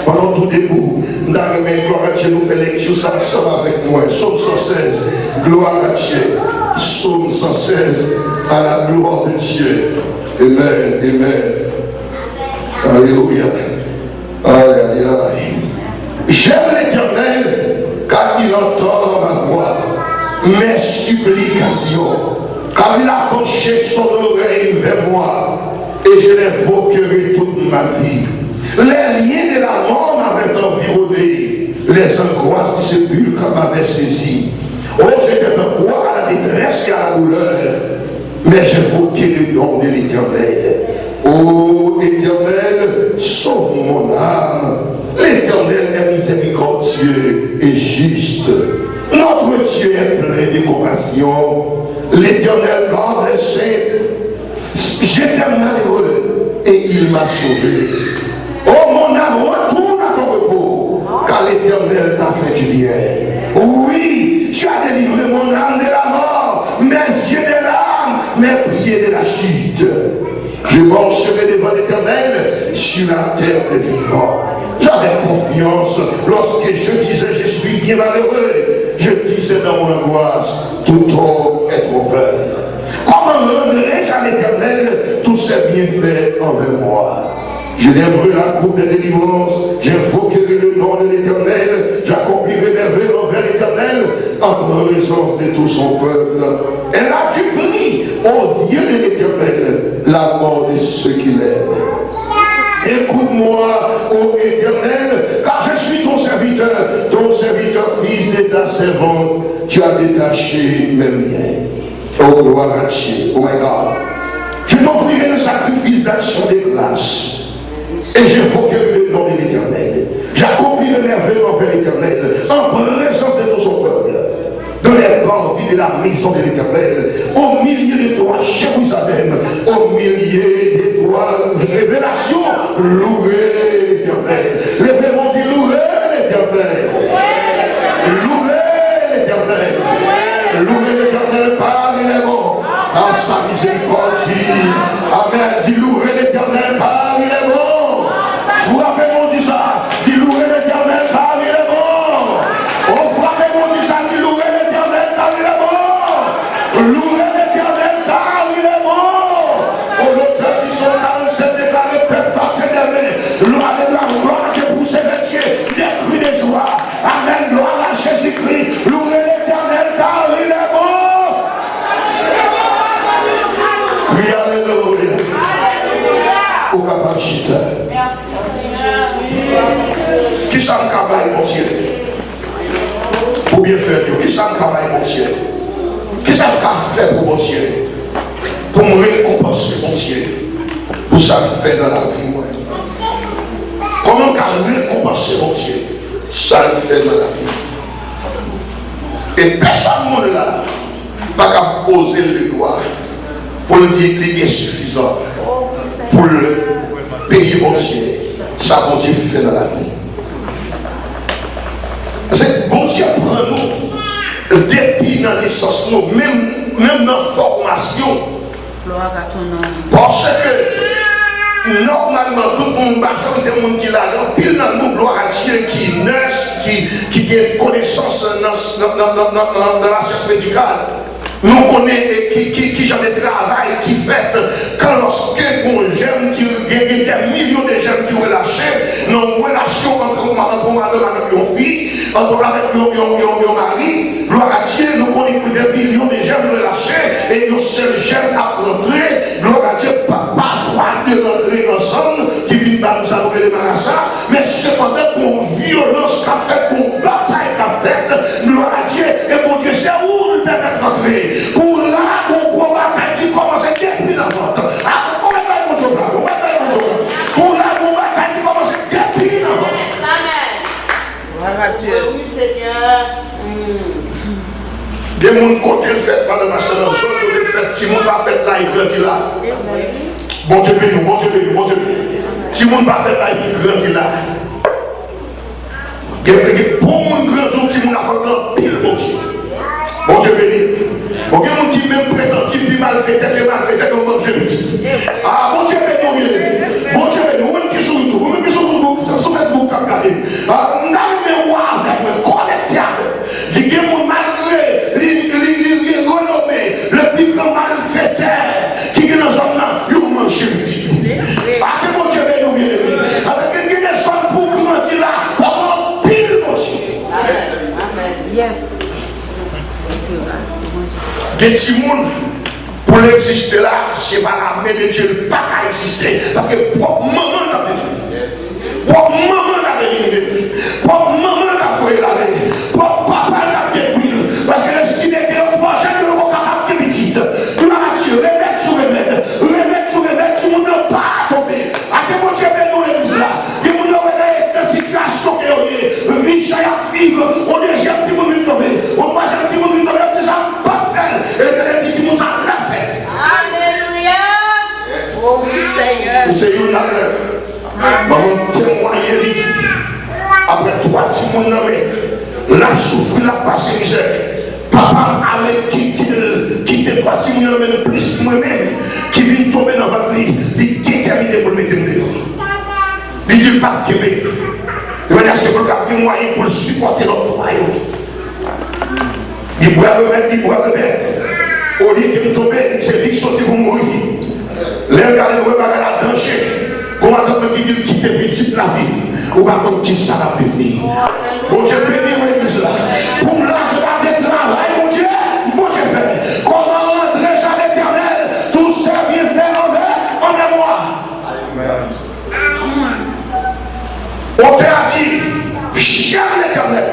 Pendant tout debout, gloire à Dieu, nous fait lecture, ça avec moi. Psaume 107. 116, gloire à Dieu. Psaume 116, à la gloire de Dieu. Amen, amen. Alléluia. Aïe, aïe, aïe. J'aime l'Éternel car il entend ma voix, mes supplications, car il a penché son oreille vers moi et je l'invoquerai toute ma vie. Les liens de la mort m'avaient environné, les angoisses du sépulcre m'avaient saisi. Oh, j'étais en proie à la détresse et à la douleur, mais j'évoquais le nom de l'Éternel. Oh, Éternel, sauve mon âme. L'Éternel est miséricordieux et juste. Notre Dieu est plein de compassion. L'Éternel garde les saints. J'étais malheureux et il m'a sauvé. Oh mon âme, retourne à ton repos, car l'Éternel t'a fait du bien. Oui, tu as délivré mon âme de la mort, mes yeux de l'âme, mes pieds de la chute. Je marcherai devant l'Éternel sur la terre des vivants. J'avais confiance lorsque je disais je suis bien malheureux. Je disais dans mon angoisse, tout homme est trompeur. Comment rendrai-je à l'Éternel tous ses bienfaits envers moi? Je lèverai la coupe de délivrance, j'invoquerai le nom de l'Éternel, j'accomplirai mes vœux envers l'Éternel en présence de tout son peuple. Elle a du prix aux yeux de l'Éternel la mort de ceux qui l'aiment. Écoute-moi, ô Éternel, car je suis ton serviteur fils de ta servante. Tu as détaché mes miens. Oh, gloire à Dieu, oh my God. Je t'offrirai un sacrifice d'action de grâce. Et j'évoquerai le nom de l'Éternel. J'accomplirai mes vœux envers l'Éternel en présence de tout son peuple. Dans les parvis de la maison de l'Éternel, au milieu de toi, Jérusalem, au milieu de toi, révélation, louez l'Éternel. Les frères ont dit louez l'Éternel. Louez l'Éternel. Louez l'Éternel car il est bon, car sa miséricorde. Amen. Dis louez l'Éternel car il est bon. Frappez-moi, dis ça. Dis louez l'Éternel car il est bon. Oh, frappez-moi, dis ça. Dis louez l'Éternel car il est bon. Louez l'Éternel car il est bon. Oh, l'auteur du son 47 déclaré peuple partenaire. Gloire à Dieu pour ses métiers. Des cris de joie. Amen. Gloire à Jésus-Christ. Louez l'Éternel car il est bon. Crie alléluia. Au capacité. Qui ça me cabaye, mon Dieu? Pour bien faire, qui ça me cabaye, mon Dieu? Qui ça me fait pour mon Dieu? Pour me récompenser, mon Dieu? Pour ça le fait dans la vie, moi. Comment me récompenser, mon Dieu? Ça le fait dans la vie. Et personne ne là, pas qu'à poser le doigt pour le dire qu'il est suffisant pour le payer, mon Dieu. Ça, bon Dieu fait dans la vie. C'est bon Dieu prend nous depuis dans naissance, même dans la formation. Parce que normalement, tout le monde, majorité de monde qui l'a là, pile dans nous, gloire à Dieu, qui nurse, qui a connaissance dans la science médicale. Nous connaissons qui j'en ai travail, qui fait, quand lorsque on jeune, qui y a des millions de jeunes qui ont lâché, dans une relation entre madame avec une fille, entre avec un mari, gloire à Dieu, nous connaissons des millions de jeunes relâchés, et un seul jeune à rentrer, gloire à Dieu, parfois de rentrer ensemble, qui viennent pas nous adorer les marachas, mais cependant qu'on violence qu'a fait, qu'on bataille qu'a fait, gloire à Dieu, et mon Dieu, c'est où nous permettre rentrer. Pour là, on voit bataille qui commence depuis la vente. Pour là, on bataille qui commence depuis la vente. Amen. Oui, Seigneur. Des gens côté le fait, madame Ashtana, zone de fait, si mon pas fait là, il grandit là. Bon Dieu béni, bon Dieu béni, bon Dieu béni. Si mon pas fait là, il grandit là. Pour mon grand si mon a fait pile, bon Dieu. Bon Dieu béni. Ok, mon qui même prétend qu'il est mal fait, comme bon Dieu béni. Ah, bon Dieu béni, mon Dieu béni. Bon Dieu béni, vous-même qui sont tout, vous-même qui sont tout, sur Facebook, regardez. Ah, on a un avec me connecté avec. Il y a des gens malgré Yes. Des petits monde, pour l'exister là, c'est pas la main de Dieu, pas qu'à exister. Parce que pour maman t'a détruit. Pour maman t'a éliminé. Pour maman t'a foyé la main. Pour papa t'a détruit. Parce que l'estimé que le projet de l'eau capable de petite. Tu vas tirer, remettre sur remède. Remettre sur remède, tout le monde n'a pas tombé. À quel moment tu es nous les là? Tout le monde a une situation qui est vie, à vivre. On est jamais petit monde tomber. On doit jamais petit monde tomber. C'est ça, pas faire. Et le petit monde a la fête. Alléluia. Oh oui, Seigneur. C'est une affaire. Maman témoigner, il dit, après 3 petits monde nommés, la souffrir, la passer misère. Papa allait quitter 3 petits monde nommés, plus moi-même, qui vient tomber dans votre lit, il est déterminé pour le mettre dehors. Il dit pas de Québec. Il va dire que vous avez des moyens pour supporter notre royaume. Il doit remettre. Au lieu de tomber, c'est lui qui sortit pour mourir. Les gars, ils vont à danger. Comment on dit quitter petite la vie? Ou pas comme qui ça va devenir? Bon Dieu, bénis l'église là. Pour là, je vais des travail, mon Dieu. Bon Dieu fait. Comment rentrer à l'éternel? Tout ça vient faire envers moi. On t'a dit, j'aime l'éternel.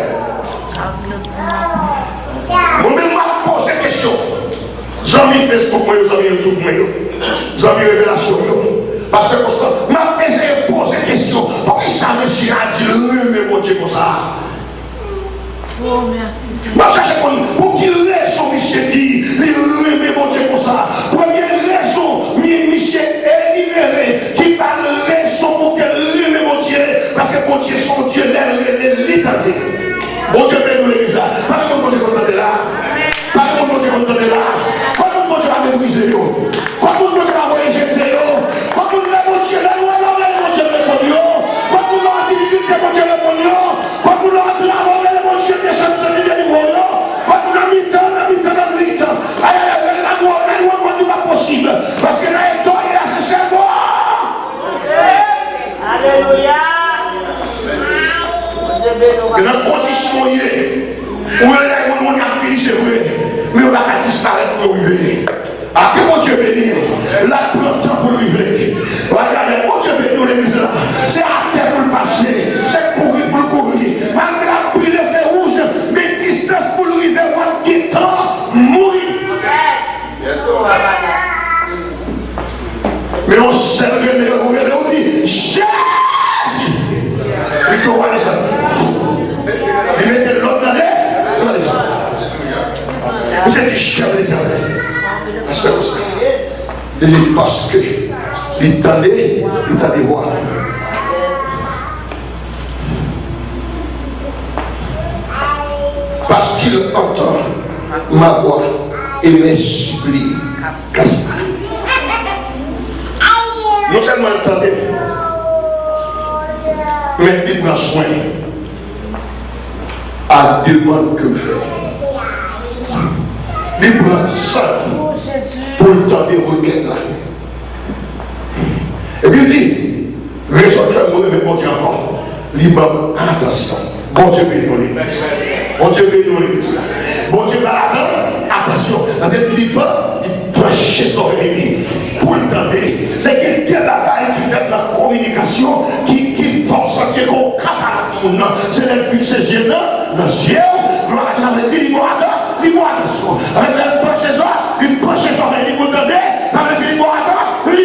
Moi-même, je pose cette question. J'aime Facebook, j'aime YouTube, j'aime Révélation. Parce que ma posé une question. Pourquoi ça me dit à dire, mais mon Dieu, comme ça? Oh, merci. Moi, je cherche pour qui raison Michel dit, mais mon Dieu, comme ça? Première raison, Michel est libéré, qui parle de raison pour qu'elle mais mon Dieu, parce que mon Dieu, son Dieu, l'éternel. Bon Dieu, bénis l'église là. Pas de mon Dieu, content de là. Pas de mon Dieu, content de là. Pas de mon Dieu, va mépriser. Pas de mon Dieu, va voyager. Parce que là, il doit y aller, c'est bon. Alléluia. Et dans la condition, où on a fini, c'est vrai, mais on va disparaître pour arriver. À que mon Dieu bénisse, la prend temps pour arriver. Regardez, mon Dieu bénisse l'église là. C'est à terre pour le passer, c'est courir pour le courir. Malgré la pluie, le feu rouge, mais distance pour arriver, on qui temps, mourir. Mais on s'est levé, on dit Jésus. Et qu'on va aller ça. Il mettait l'autre dans l'air, on va aller ça. Vous êtes chers l'éternel. Parce que vous savez, parce que l'éternel, voir. Parce qu'il entend ma voix et mes supplies. Non seulement entendez, mais il prend soin à demande que fait. Il prend ça pour le temps des requêtes là. Et puis il dit, raison de faire moi-même, bon Dieu encore. Libre, attention. Bon Dieu bénit l'église. Bon Dieu bénit l'église. Bon Dieu attention. Parce que tu dis pas, il doit chercher son oreille pour le temps. C'est quelqu'un bataille qui fait de la communication, qui force sentir qu'on capable. C'est le fixé gênant, le ciel, gloire à Dieu, il dit, il attention. Avec le prochain soir, une prochaine oreille, il vous donne, ça veut dire, il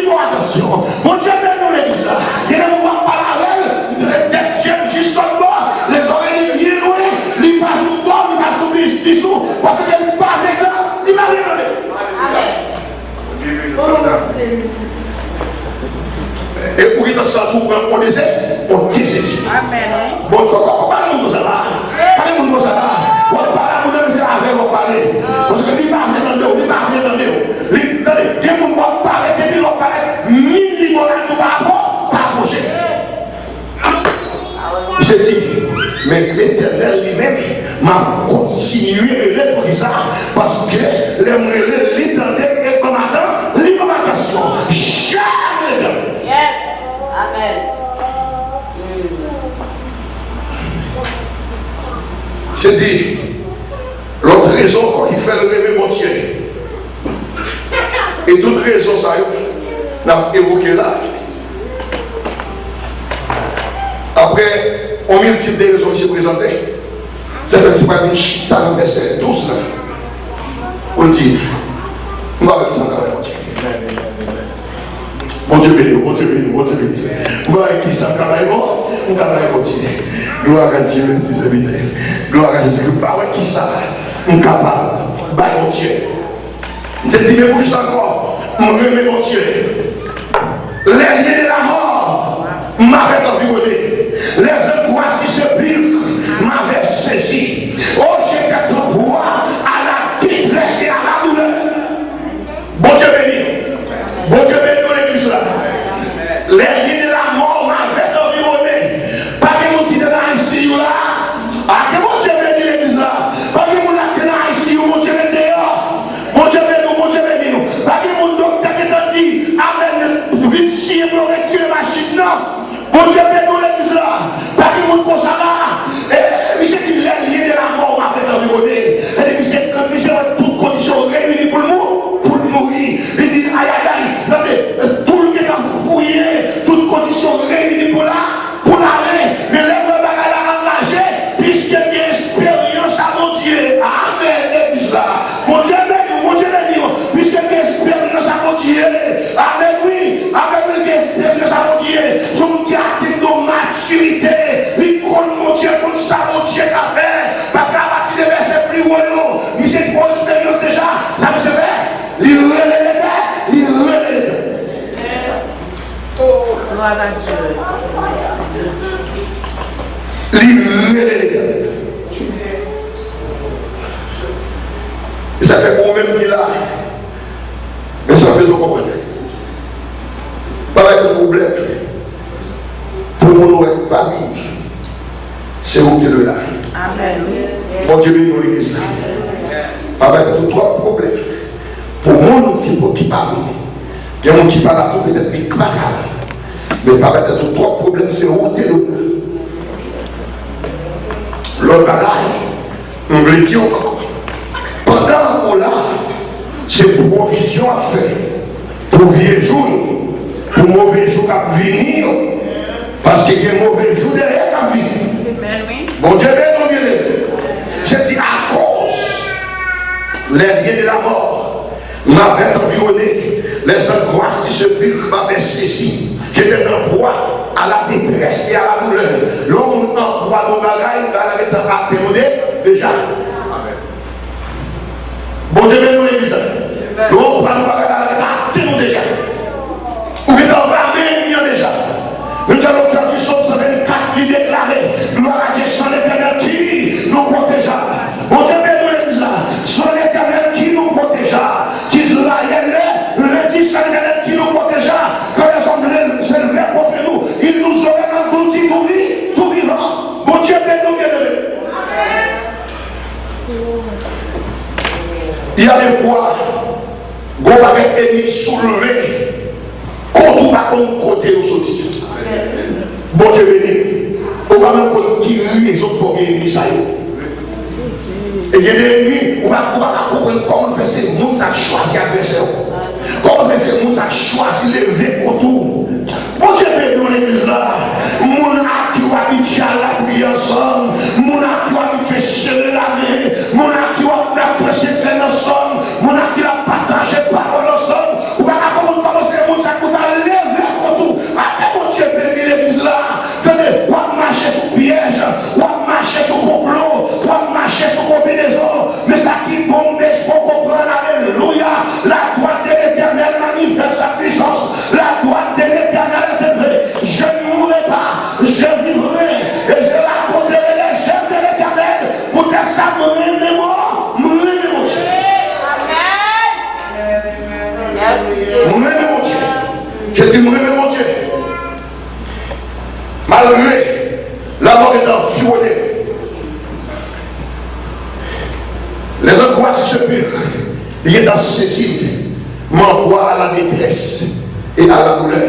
attention. Bon Dieu bénit l'église. Il ne va pas la veille, tête juste comme moi, les oreilles bien louées, il passe sous bord, il passe sous dissous, parce qu'il part maintenant, il va rien. Et pour qu'il se sente on désire. Amen. Bon, comment ça va? Comment ça va? On parle, on avec, on parle. Parce que lui, il va venir il va parler, depuis l'on parle, minimum, tout pas approcher. Il s'est dit, mais l'Éternel lui-même m'a continué à pour ça, parce que l'Éternel est commandant, l'alimentation. Jamais. Yes. Amen. C'est dit, fait lever mon Dieu. Et toute raison, ça, n'a évoqué là. Après, on multiplie des raisons que j'ai présentées. C'est un petit peu une chita dans le verset 12 là. On dit, on va dire ça quand même, mon Dieu. Mon Dieu béni, mon Dieu béni, mon Dieu béni. On va dire ça quand même, on va continuer. Gloire à Dieu, merci Seigneur. Gloire à Jésus. Bah ouais, qui ça? On est capable. Bah mon Dieu. C'est dit, mais pour ça encore, mon Dieu. Les liens de la mort m'avaient environné. Les angoisses qui se piquent m'avaient saisi. Oh, j'étais trop bois à la détresse et à la douleur. Bon Dieu béni. Bon Dieu béni dans l'église là. Les liens de la mort m'avaient environné. Pas que mon qui était dans ici là. Ah, que mon Dieu béni l'église là. Pas que mon qui était dans ici, mon Dieu béni dehors. Mon Dieu béni, mon Dieu béni. Pas que mon docteur qui t'a dit, amen, vite si et me retirer ma chute non. Mon Dieu béni l'église là. Pas que mon comme ça là. Mais c'est qu'il est lié de la mort m'avait environné. Et puis c'est toute condition réunie pour mourir. Il dit aïe aïe aïe. Non mais tout le qui a fouillé, toute condition réunie pour l'arrêt. Mais les bagages à engager, puisqu'il y a une expérience à mon Dieu. Amen, l'église là. Mon Dieu béni, puisqu'il y a une expérience à mon Dieu. Amen, oui. Amen, une expérience à mon Dieu. Son qui a atteint de maturité. Il compte mon Dieu, comme ça mon Dieu qu'a fait. Parce qu'à partir des versets plus hauts, mais c'est pour expérience déjà. Ça me se fait. Il relève les Gloire à Dieu. Et ça fait qu'on même qui est là. Mais ça fait besoin de comprendre. Pas avec le problème. Pour nous être Paris, c'est où qui est là. Amen. Bon Dieu béni l'église là. Pas avec tout trois problèmes. Pour nous qui parle, il y a des gens qui parlent peut-être des craquants. Mais pas avec tout trois problèmes, c'est où qui est là. L'autre bagaille, on veut dire encore. Pendant qu'on l'a, c'est provision à faire. Pour vieux jours, pour mauvais jours à venir. Parce qu'il y a des mauvais jours derrière la vie. Bon Dieu, bien, c'est dit à cause les liens de la mort m'avaient environné, les angoisses qui se piquent m'avaient saisi. J'étais en proie à la détresse et à la douleur. L'homme en proie de bagaille, il avait appréhendé déjà. Bon Dieu, bien, l'église. L'homme en proie de bagaille, il avait appréhendé déjà. Ou bien en bas, déjà. Nous allons faire du son 124, il déclarait, gloire à Dieu, son éternel qui nous protégea. Bon Dieu, béni l'église là, son éternel qui nous protégea. Qu'Israël le dit, son éternel qui nous protégea. Quand les hommes se levaient contre nous, il nous aurait englouti tout vivant. Bon Dieu, béni, bien-aimé. Il y a des fois, qu'on va être ennemi soulevé, qu'on va comme côté au soutien. Bon Dieu béni. On va même tirer les autres fois qu'il y a et il y a des ennemis, on va comprendre comment faire ces gens à choisir l'adversaire. Comment faire ces gens à choisir les vrais autour. Bon Dieu béni dans l'église là. Mon qui va habituer à la prière ensemble. Mon qui va habituer à serrer la main. Mon qui va prêcher ensemble. Mon qui va partager parole ensemble. On va commencer les gens à lever autour. Mon Dieu béni l'église là. On va marcher sous piège. On va marcher sous complot. On va marcher sous combinaison. Mais ça qui tombe, il faut comprendre. Alléluia. La droite de l'éternel manifeste sa puissance. La droite de l'éternel est élevée. Je ne mourrai pas. Je vivrai. Et je raconterai les chefs de l'éternel. Pour que ça me mémoire. Mon Dieu. Mon Dieu. Je dis mon Dieu. Malgré la mort est environnée, les angoisses se piquent, il est accessible, m'envoie à la détresse et à la douleur.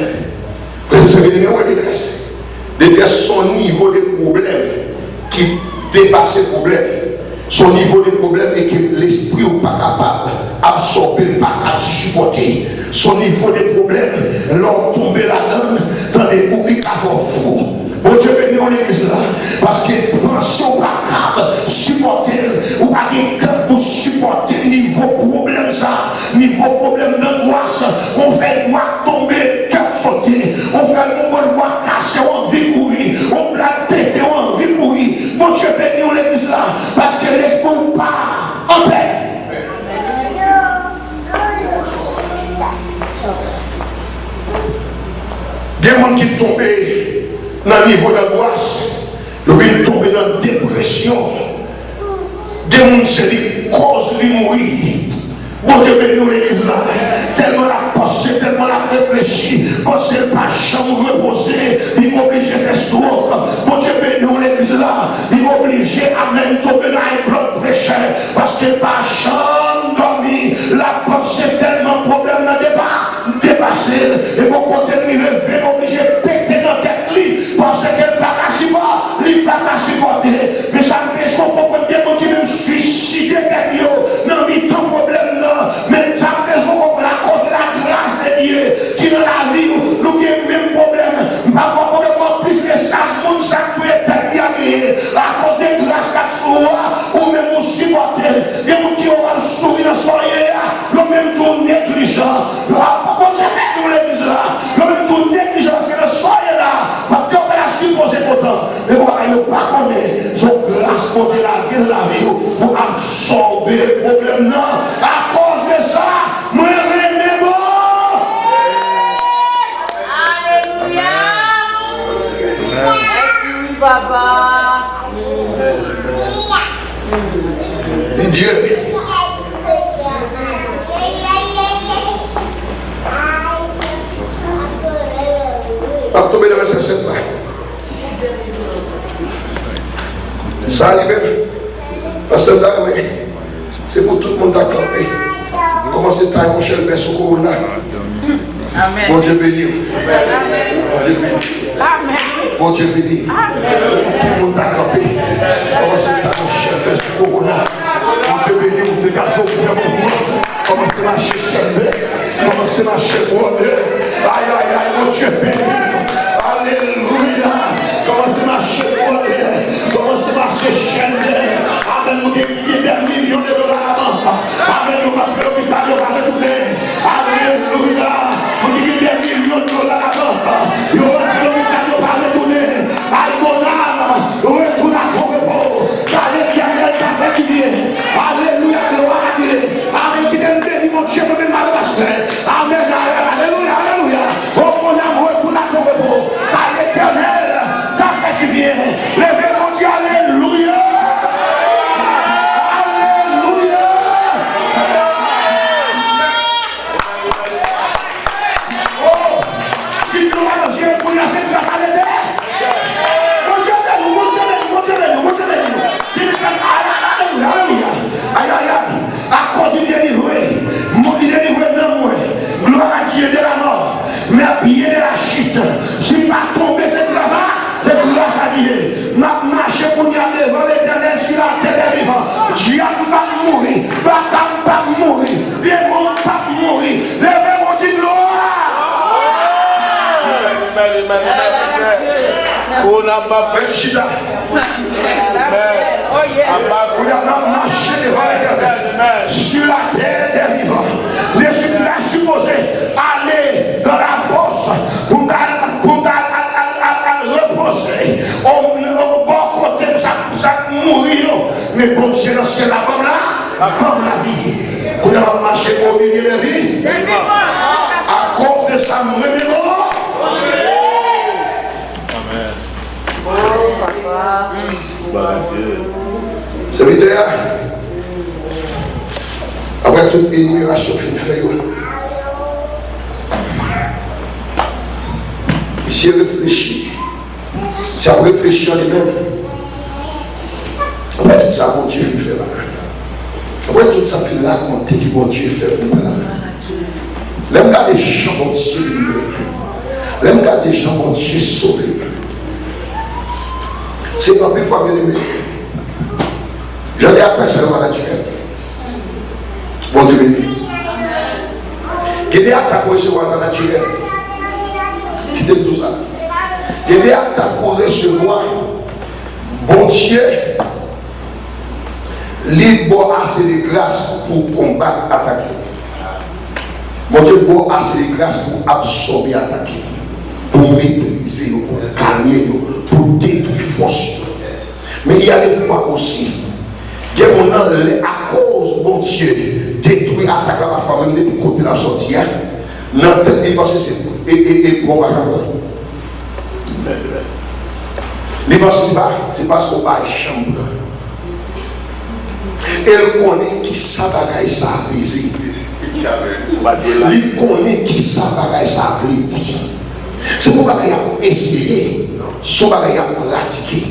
Parce que c'est le numéro de détresse. Détresse, son niveau de problème qui dépasse les problèmes. Son niveau de problème est que l'esprit n'est pas capable d'absorber, pas capable de supporter. Son niveau de problème, l'on tombe là-dedans, dans des oublis fou. Bon Dieu béni en l'église là, parce que pension pas capable de supporter, ou pas de pour supporter niveau problème ça, niveau problème d'angoisse, on fait droit tomber, cœur sauter, on fait le droit casser, on vit courir, on l'a pété, on vit courir. Bon Dieu béni en l'église là, parce que l'esprit part en paix. Il y a des gens qui tombent dans le niveau d'angoisse, ils viennent tomber dans la dépression. Des gens qui se disent cause de mourir. Bon Dieu béni l'église là, tellement la pensée, tellement la réfléchi, pensée pas chambre reposer, il est obligé de faire stroke. Bon Dieu béni l'église là, il est obligé à même tomber dans un bloc prêcheur, parce que pas chambre dormir, la pensée tellement problème n'a dépassé, et mon côté il est obligé de péter dans tête lui, parce qu'elle pas pas, il pas supporter. Mais ça me fait comprendre des gens qui me suicider dans mes temps problème là, mais ça me fait comprendre à cause de la grâce de Dieu qui dans la vie nous avons le même problème, pas problème plus que ça, monde ça peut être à cause de grâce qu'à ou même vous supporter, des gens qui ont le sourire dans soirée, le même tour négligent, pourquoi jamais nous l'église là, le même tour négligent parce que le soirée là, ma cœur est supposé pourtant, mais vous n'avez pas connaître son grâce pour Dieu la guerre la vie pour absorber les problèmes là, à cause de ça, nous remettons. Alléluia. Merci papa. Dis Dieu. Pas tomber dans le verset 7 là. Ça lui-même, parce que c'est pour tout le monde d'accord. Commencez à mon cher Bessou Corona. Amen. Bon Dieu béni. Bon Dieu béni. Amen. Bon Dieu béni. C'est pour tout le monde d'accord. Commencez à mon cher Bessou Corona. Bon Dieu béni. Vous dégagez au frère mouvement. Commencez à marcher cher. Commencez à marcher pour Dieu. Aïe aïe aïe, mon Dieu béni. Alléluia. Commencez à marcher pour Dieu. Commencez à marcher cher. Amen. Vous gagnez des millions de dollars. Amen. Vous va faire l'hôpital, vous va retourner. Alléluia. Vous gagnez des millions de dollars. Vous va faire l'hôpital, vous va retourner. Aïe mon âme. Retourne à ton repos. Car l'Éternel t'a fait du bien. Alléluia. Gloire à Dieu. Amen. Qui t'aime béni, mon Dieu, me malheureusement. Amen. Alléluia. Alléluia. Oh mon âme, retourne à ton repos. Car l'Éternel t'a fait du bien. Levez mon Dieu. Alléluia. À cause du délivré, mon délivré de moi, gloire à Dieu de la mort, mais à pied de la chute, je ne suis pas tombé, c'est grâce à Dieu. Ma marche pour y aller devant l'Éternel sur la terre des vivants. Dieu n'a pas mourir, Bakam pas mourir, bien bon pas mourir. Levez mon Dieu gloire. On n'a pas péché. On a marché devant l'Éternel sur la terre des vivants. Les suppliants supposés aller dans la force pour reposer au bon côté de ça mourir. Mais bon, c'est la pomme la vie. On a marché au milieu de la vie à cause de sa mémoire. Serviteur, après toute énumération fin fait, monsieur réfléchit, j'ai réfléchi en lui-même. Après tout ça, mon Dieu fait là. Après tout ça, fait là, comment tu dis mon Dieu fait pour là. L'aime garder les gens, mon Dieu livré. L'aime garder les gens, mon Dieu sauvé. C'est pas plus fois bien aimé. J'en ai attaqué ça dans naturel. Bon Dieu béni. Il y a des attaques pour recevoir dans naturel. Quittez tout ça. Il y a des attaques pour recevoir. Bon Dieu, libre assez de grâce pour combattre, attaquer. Bon Dieu, bon assez de grâce pour absorber, attaquer. Pour maîtriser, pour calmer, pour détruire force. Mais il y a des fois aussi, que on a à cause bon Dieu détruit, attaque la femme, même de côté de la sortie. Notre tête est passée, c'est bon, les parce que c'est parce qu'on va chambre. Elle connaît qui ça bagaille ça a brisé. Elle connaît qui ça bagaille ça a brisé. C'est pour bagaille à essayer, son bagaille à pratiquer.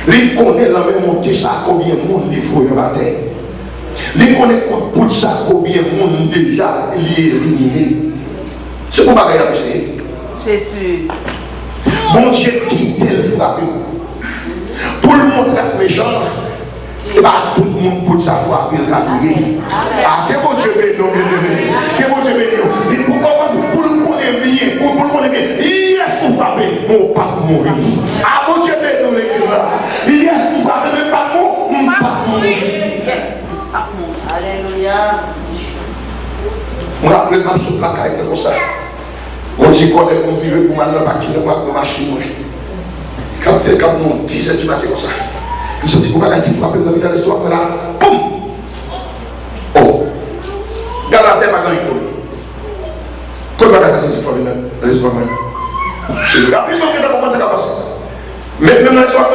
Elle connaît la même montée ça combien de monde il faut y battre. Elle connaît pour ça combien de monde déjà éliminé. C'est pour bagaille à essayer. C'est sûr. Mon Dieu qui tel frappe. Pour le montrer à méchant, et bah tout le monde pour sa frapper le gâteau. Ah, que bon Dieu bénisse, que bon Dieu bénisse. Pour le connaître bien, pour le connaître bien, il laisse pour frapper, mon pas mourir. Ah, bon Dieu bénisse l'église là. Il laisse pour frapper, mais pas mourir. Yes, pas mourir. Alléluia. Je me rappelle ma soupe la caille comme ça. On dit qu'on est convivé pour maintenant pas qu'il ne voit pas machine. Quand on 10h du matin comme ça, je me suis dit qu'on va qu'il frappe dans l'histoire, mais là, boum! Oh! Dans la terre, pas dans l'école. Quand on va qu'il frappe dans l'histoire, et rapidement, on va commencer à passer. Maintenant, dans l'histoire,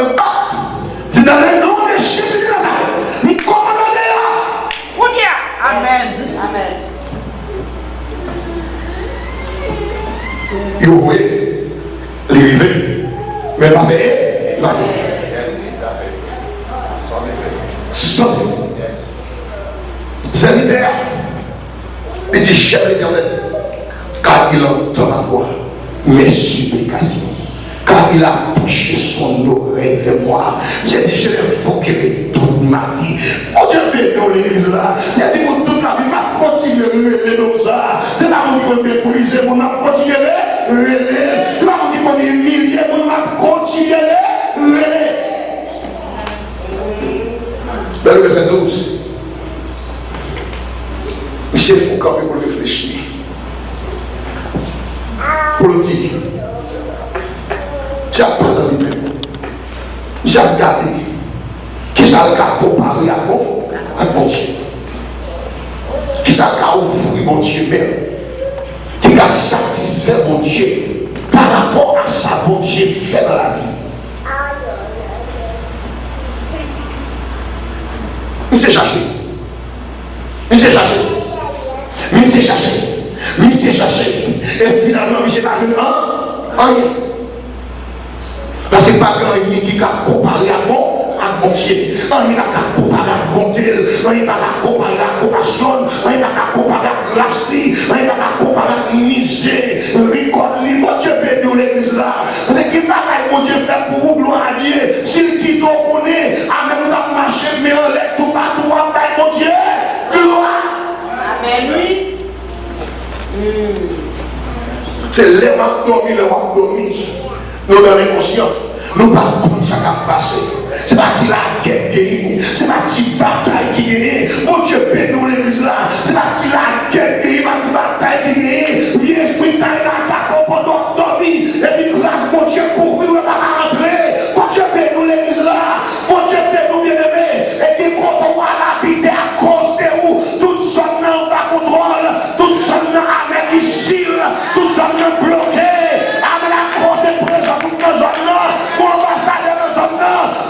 dis dans le nom de Jésus de Nazareth, nous commandons là! Amen. Amen. Et vous voyez, les rivets, mais pas fait, la fait. Sans effet. C'est l'hiver. Il dit, cher l'Éternel, car il entend ma voix, mes supplications, car il a touché son oreille vers moi. J'ai dit, je l'ai invoqué toute ma vie. Oh Dieu, bénis l'église là. Il a dit, toute ma vie, je continuerai comme ça. C'est là où on peut briser, on a continué. C'est là où on est humilié, on a continué. Dans le verset 12, Michel Foucault pour réfléchir. Pour le dire, j'ai pas dans lui-même. J'ai regardé qui ça a comparé à mon Dieu. Qui ça a ouvert mon Dieu même. Qui a satisfait mon Dieu par rapport à ça mon Dieu fait dans la vie. Il s'est cherché. Il s'est cherché. Il s'est cherché. Il s'est cherché. Et finalement, il s'est pas venu rien. Parce que pas grand qui a comparé à mon Dieu. Il n'a qu'à comparer à mon Dieu. Il n'a qu'à comparer à compassion. Il n'a qu'à comparer à grâce. Il n'a qu'à comparer à misère. Mon Dieu bénit l'église là. Parce que qui n'a pas mon Dieu fait pour vous, gloire à Dieu. S'il quitte au connaît, avec nous avons marché, mais on lève tout partout, mon Dieu. Gloire. Amen. Oui. C'est les abdominaux, les abdominaux. Nous sommes conscients. Nous pas comme ça qui a passé. C'est pas la guerre qui c'est pas la bataille qui gagne. Mon Dieu, bénis l'église là. C'est pas la guerre qui pas la bataille qui gagne. Viens, esprit, t'as une attaque pendant dormi. Et puis, grâce, mon Dieu, couvrir, on va rentrer. Mon Dieu, bénis l'église là. Mon Dieu, bénis bien-aimé. Et qui quand on va l'habiter à cause de où, tout ça n'a pas contrôle. Tout ça n'a avec missile. Tout ça n'a bloqué. Avec la cause de présence de nos hommes. Mon ambassadeur de nos hommes.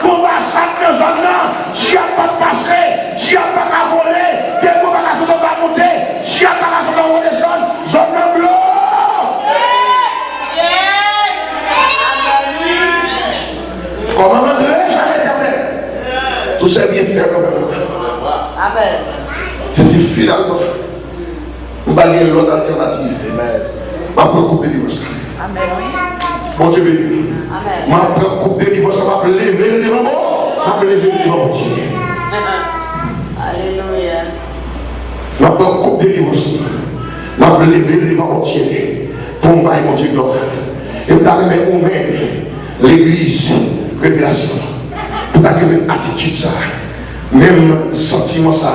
Mon ambassadeur de nos hommes. Dieu n'a pas passé. Dieu n'a pas volé. Dieu n'a pas monté. Dieu n'a pas redescendre. Zone blanc. Comment rentrer jamais éternel. Tout ça est bien fait quand même. Amen. Je dis finalement, je vais aller l'autre alternative. Je vais coupe de divorce. Amen. Bon Dieu béni. Amen. Je vais coupe de divorce. Je vais lever le démon. Je vais lever devant mon Dieu. Alléluia. Nous avons coupé les aussi. Nous avons levé devant mon Dieu. Pour moi, mon Dieu, gloire. Et nous avons même l'église, révélation. Pour ta même attitude, ça. Même sentiment, ça.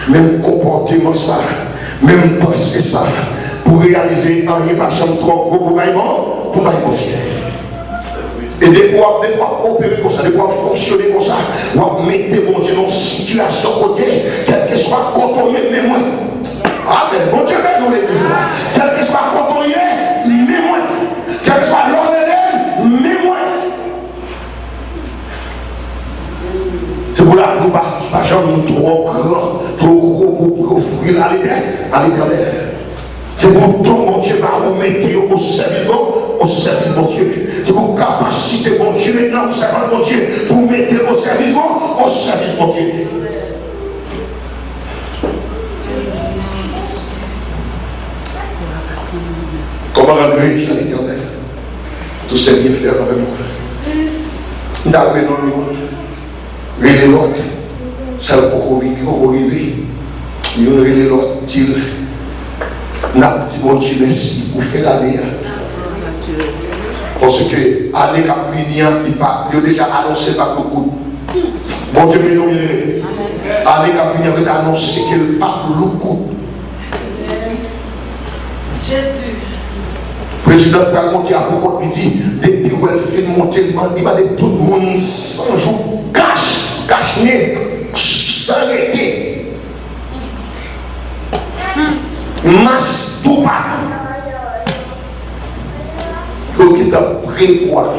Même comportement, ça. Même pensée, ça. Pour réaliser un rien trop gros pour moi, mon Dieu. Et de pouvoir opérer comme ça, de pouvoir fonctionner comme ça, de pouvoir mettre mon Dieu dans une situation côté, quel que soit côté, mais moi. Amen. Mon Dieu, nous l'église là. Quel que soit côté, mais moi. Quel que soit l'ordre, mais moi. C'est pour là que nous ne pas jamais trop grand, trop gros pour offrir à l'éternel. C'est pour tout mon Dieu, vous mettez au service de mon Dieu. C'est pour capacité mon Dieu, maintenant, au service de mon Dieu, pour mettre au service de mon Dieu. Comment rendre riche à l'éternel? Tous ces bienfaits avec nous. Nous avons réglé l'autre. Celle pour arriver. Nous avons réglé l'autre. N'a dit bon Dieu merci pour faire l'année. Parce que l'année qui a venir, il a déjà annoncé par beaucoup. Bon Dieu, mais non, l'année qui a venir, il a annoncé qu'il pas beaucoup. Jésus. Le président de la Mondiale a beaucoup dit, depuis qu'elle fait monter, il va dire tout le monde sans jour, cache-nez, s'arrêter. Masse tout partout. Il faut qu'il prévoit.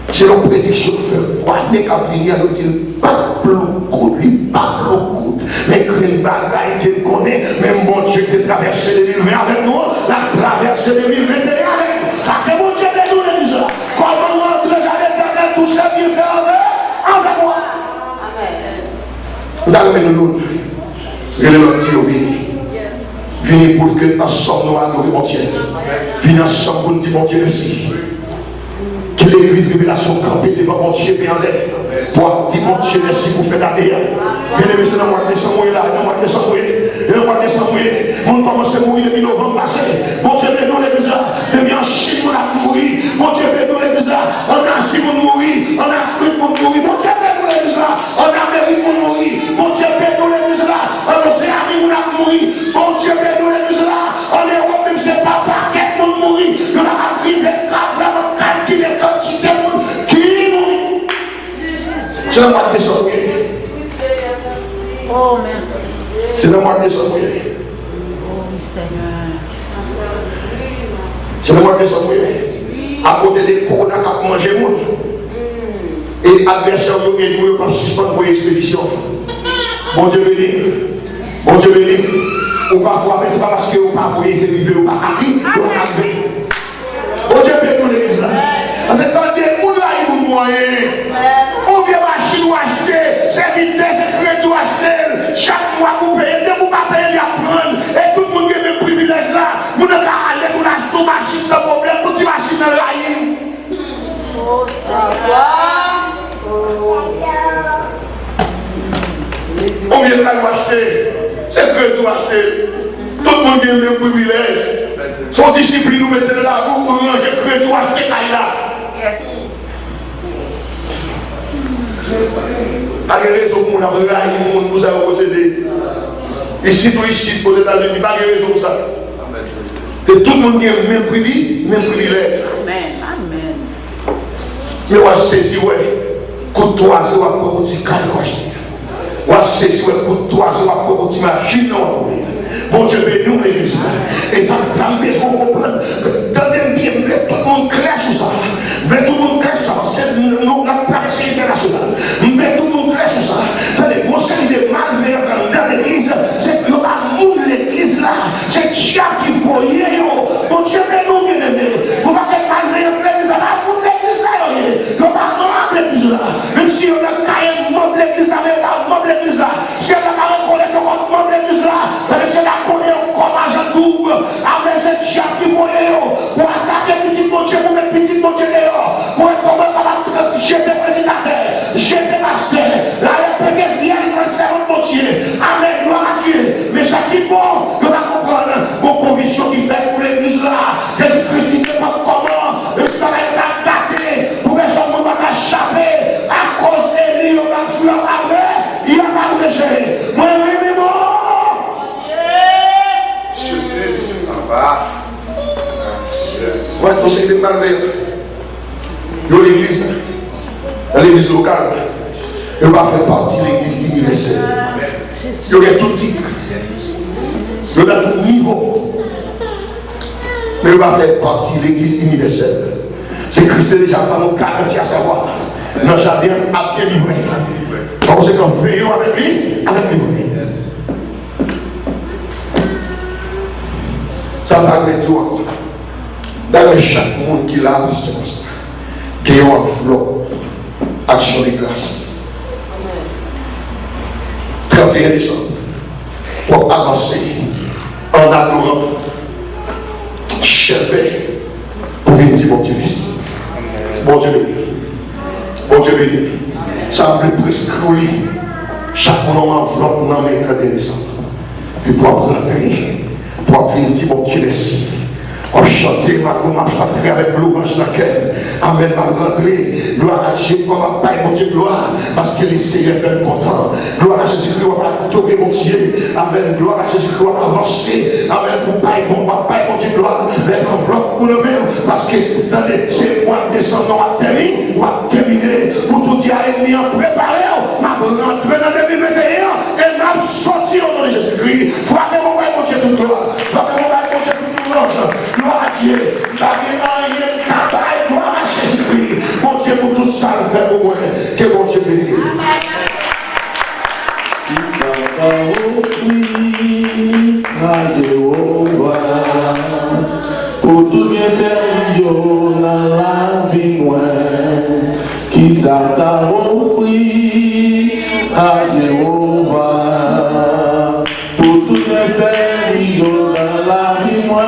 C'est la prédiction fait. Quoi n'est qu'à venir, il dit pas beaucoup, pas beaucoup. Mais une bagaille qu'il connaît, même bon Dieu qui a traversé 2020 avec nous, la traversé 2021 avec nous. À que bon Dieu de nous les gens. Comment rentrer à l'éternel, tout ça bien fait avec moi. Amen. Dans le nous, il est le Dieu venu. Venez pour que ensemble nous adorer mon Dieu. Venez ensemble pour nous dire mon Dieu merci. Que l'église révélation campée devant mon Dieu et en l'air. Pour dire mon Dieu merci pour faire la guerre. Bien aimé, c'est dans le mois de décembre là, dans le mois de décembre. Et le mois de décembre, on commence à mourir depuis novembre passé. Mon Dieu nous l'église là, depuis en Chine on a mourir. Mon Dieu nous l'église là, en Asie on mourir, en Afrique on mourir. Mon Dieu nous l'église là, en Amérique on mourir. Mon Dieu nous l'église là, en Océanie on a mourir. Mon Dieu nous l'église là, en Europe même c'est pas paquet pour mourir. On a arrivé vraiment calculer quantité de monde qui mourit. C'est le mois de décembre. Oh, merci. C'est le mois de décembre. Oh, Seigneur. C'est le mois de décembre. À côté des corona qui ont mangé le monde. Et l'adversaire qui ont suspendre pour l'expédition. Bon Dieu béni. Bon Dieu béni. Ou parfois, mais ce n'est pas parce que vous ne pouvez pas vivre ou pas arriver. Bon Dieu béni l'église là. Parce que quand des gens là, ils vont moyen. Ou bien machine ou acheter, c'est vitesse, c'est crédit ou acheter. Chaque mois vous payez, dès que vous ne payez, vous prendre. Et tout le monde qui a le privilège là, vous ne pouvez pas aller pour acheter une machine sans problème, pour une machine dans la ligne. Oh, Seigneur. Combien de temps vous achetez? C'est crédit ou acheter. Tout le monde qui a le même privilège. Son discipline nous mettez de la boue pour ranger crédit ou acheter là. Yes. Pas de raison pour nous avoir nous avons possédé. Ici, tout ici, aux États-Unis, pas de raison pour ça. Que tout le monde qui a le même privilège. Amen. Amen. Mais on va saisir, ouais, coup de 3 heures, on va dire, quand on va acheter. On va saisir, ouais, coup de 3 heures, on va dire, imagine, on va dire. Bon Dieu, bénis nous, l'église. Et ça me besoin de comprendre. Donnez bien, tout le monde clair sur ça. Mais tout le monde clair sur ça, parce que nous avons pas essayé international. Mais tout le monde clair sur ça. Tenez, vous savez des malveillants dans l'église, c'est que l'amour de l'église là, c'est Dieu qui voyait. Bon Dieu, bénis nous, bien aimé. Vous n'avez pas de malveillants dans l'église, l'amour de l'église là, vous n'avez pas de l'église là. Même si on a carré membre de l'église là, mais pas membre de l'église là. Si on a pas reconnaître comme membre de l'église là, c'est la connaît comme agent double. Avec cette Dieu qui voyait pour attaquer petit Dieu, pour mettre petit Dieu dehors, pour être comme jeter prédicateur, jeter pasteur, Quand on sait des malveillants, il y a l'église, dans l'église locale, il ne va pas faire partie de l'église universelle. Il y a tout titre, il y a tout niveau, mais il va faire partie de l'église universelle. C'est Christ déjà pas nous garantit à savoir. Dans le jardin, à bien livré. Par conséquent, veillons avec lui, avec lui. Ça va avec tout encore. D'ailleurs, chaque monde qui l'a vu, qui a un flot, action de grâce. 31 décembre, pour avancer en adorant, chercher pour venir dire bon Dieu ici. Bon Dieu béni. Bon Dieu béni. Ça me plaît presque rouler. Chaque moment enveloppe dans mes 31 décembre. Puis pour rentrer, pour venir dire bon Dieu ici. On chanter, ma chanter avec l'orange dans le cœur. Amen, ma rentrée. Gloire à Dieu, on va pas mon Dieu, gloire. Parce que les Seigneurs sont contents. Gloire à Jésus-Christ, on va adorer mon Dieu. Amen, gloire à Jésus-Christ, on va avancer. Amen, pour pas mon Dieu, gloire. Vers l'enveloppe pour le même. Parce que c'est moi descendant à terminer. On va terminer. Pour tout dire à l'ennemi en préparé. Ma rentrée dans 2021. Et m'a sorti au nom de Jésus-Christ. Frappez mon Dieu, toute gloire. Frappez mon Dieu, toute gloire. Gloire à Dieu, gloire à Jésus-Christ. Mon Dieu, pour tout ça, le fait pour moi, que mon Dieu bénisse. Pour tout bien faire, dans la vie, moi, qui s'attend offrir à Jéhovah. Pour tout bien faire, dans la vie, moi.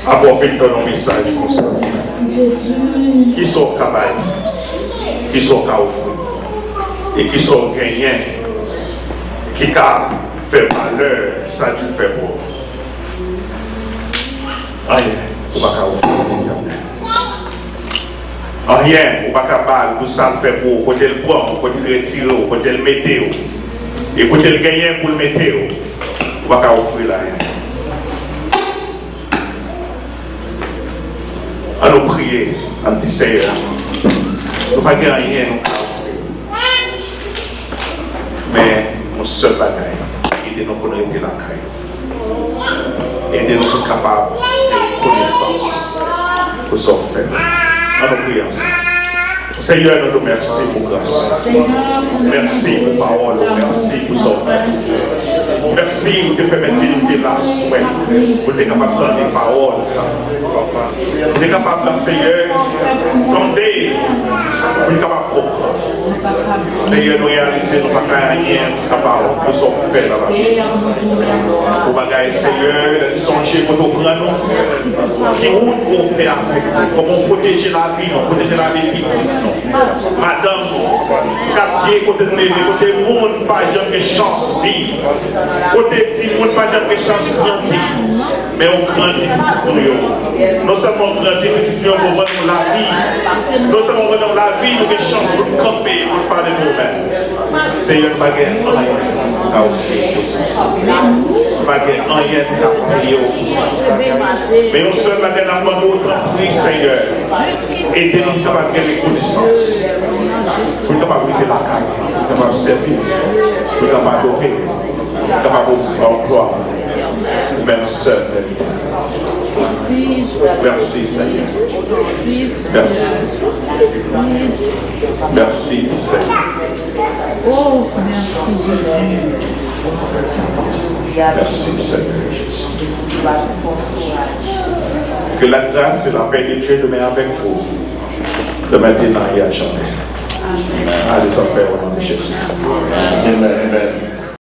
Apporte ton message comme ça. Qui sont capables, qui sont offrir et qui sont gagnants, qui fait valeur, ça tu fais pour. Rien, on va pas rien, on va pas pour ça faire pour côté le prendre, côté le retirer, côté le mettre et côté le gagner pour le mettre. On va pas offrir là rien. Allons prier, en Seigneur. Nous pas rien, nous. Mais mon seul bagage, aidez-nous pour nous aider la caille. Aidez-nous pour être capables de connaissance pour ce faire. Nous prions ensemble. Seigneur, nous te remercions pour grâce. Merci pour parole, merci pour ce faire. Merci pour te permettre de nous là, pour être capable de donner des paroles. Pour être capable, Seigneur, tenter, pour être capable de comprendre. Seigneur, nous réalisons, nous ne pouvons pas rien capable de ce faire dans la vie. Pour bagaille, Seigneur, songer pour nous prendre, qui route pour faire avec nous, comment protéger la vie, protéger la vie petite. Madame, quartier, côté de l'église, côté monde, pas jamais chance de vivre. Côté petit monde, pas jamais chance de grandir. Mais on grandit petit pour nous. Non seulement on grandit petit pour nous pour la vie, non seulement on dans la vie, nous avons chance pour nous camper, pour parler de nous-mêmes. Seigneur, pas gagner rien à offrir pour ça. Pas gagner rien à payer pour ça. Mais on se met dans le monde autant prix, Seigneur. Aidez-nous capables de gagner connaissance. Pour capable de la caille, pour capable de servir, pour capable d'adorer, pour capable d'emploi, même seul. Merci Seigneur. Merci. Merci Seigneur. Oh, merci Jésus. Merci Seigneur. Que la grâce et la paix de Dieu demeurent avec vous, de maintenant et à jamais. Allez, en paix au nom de Jésus. Amen.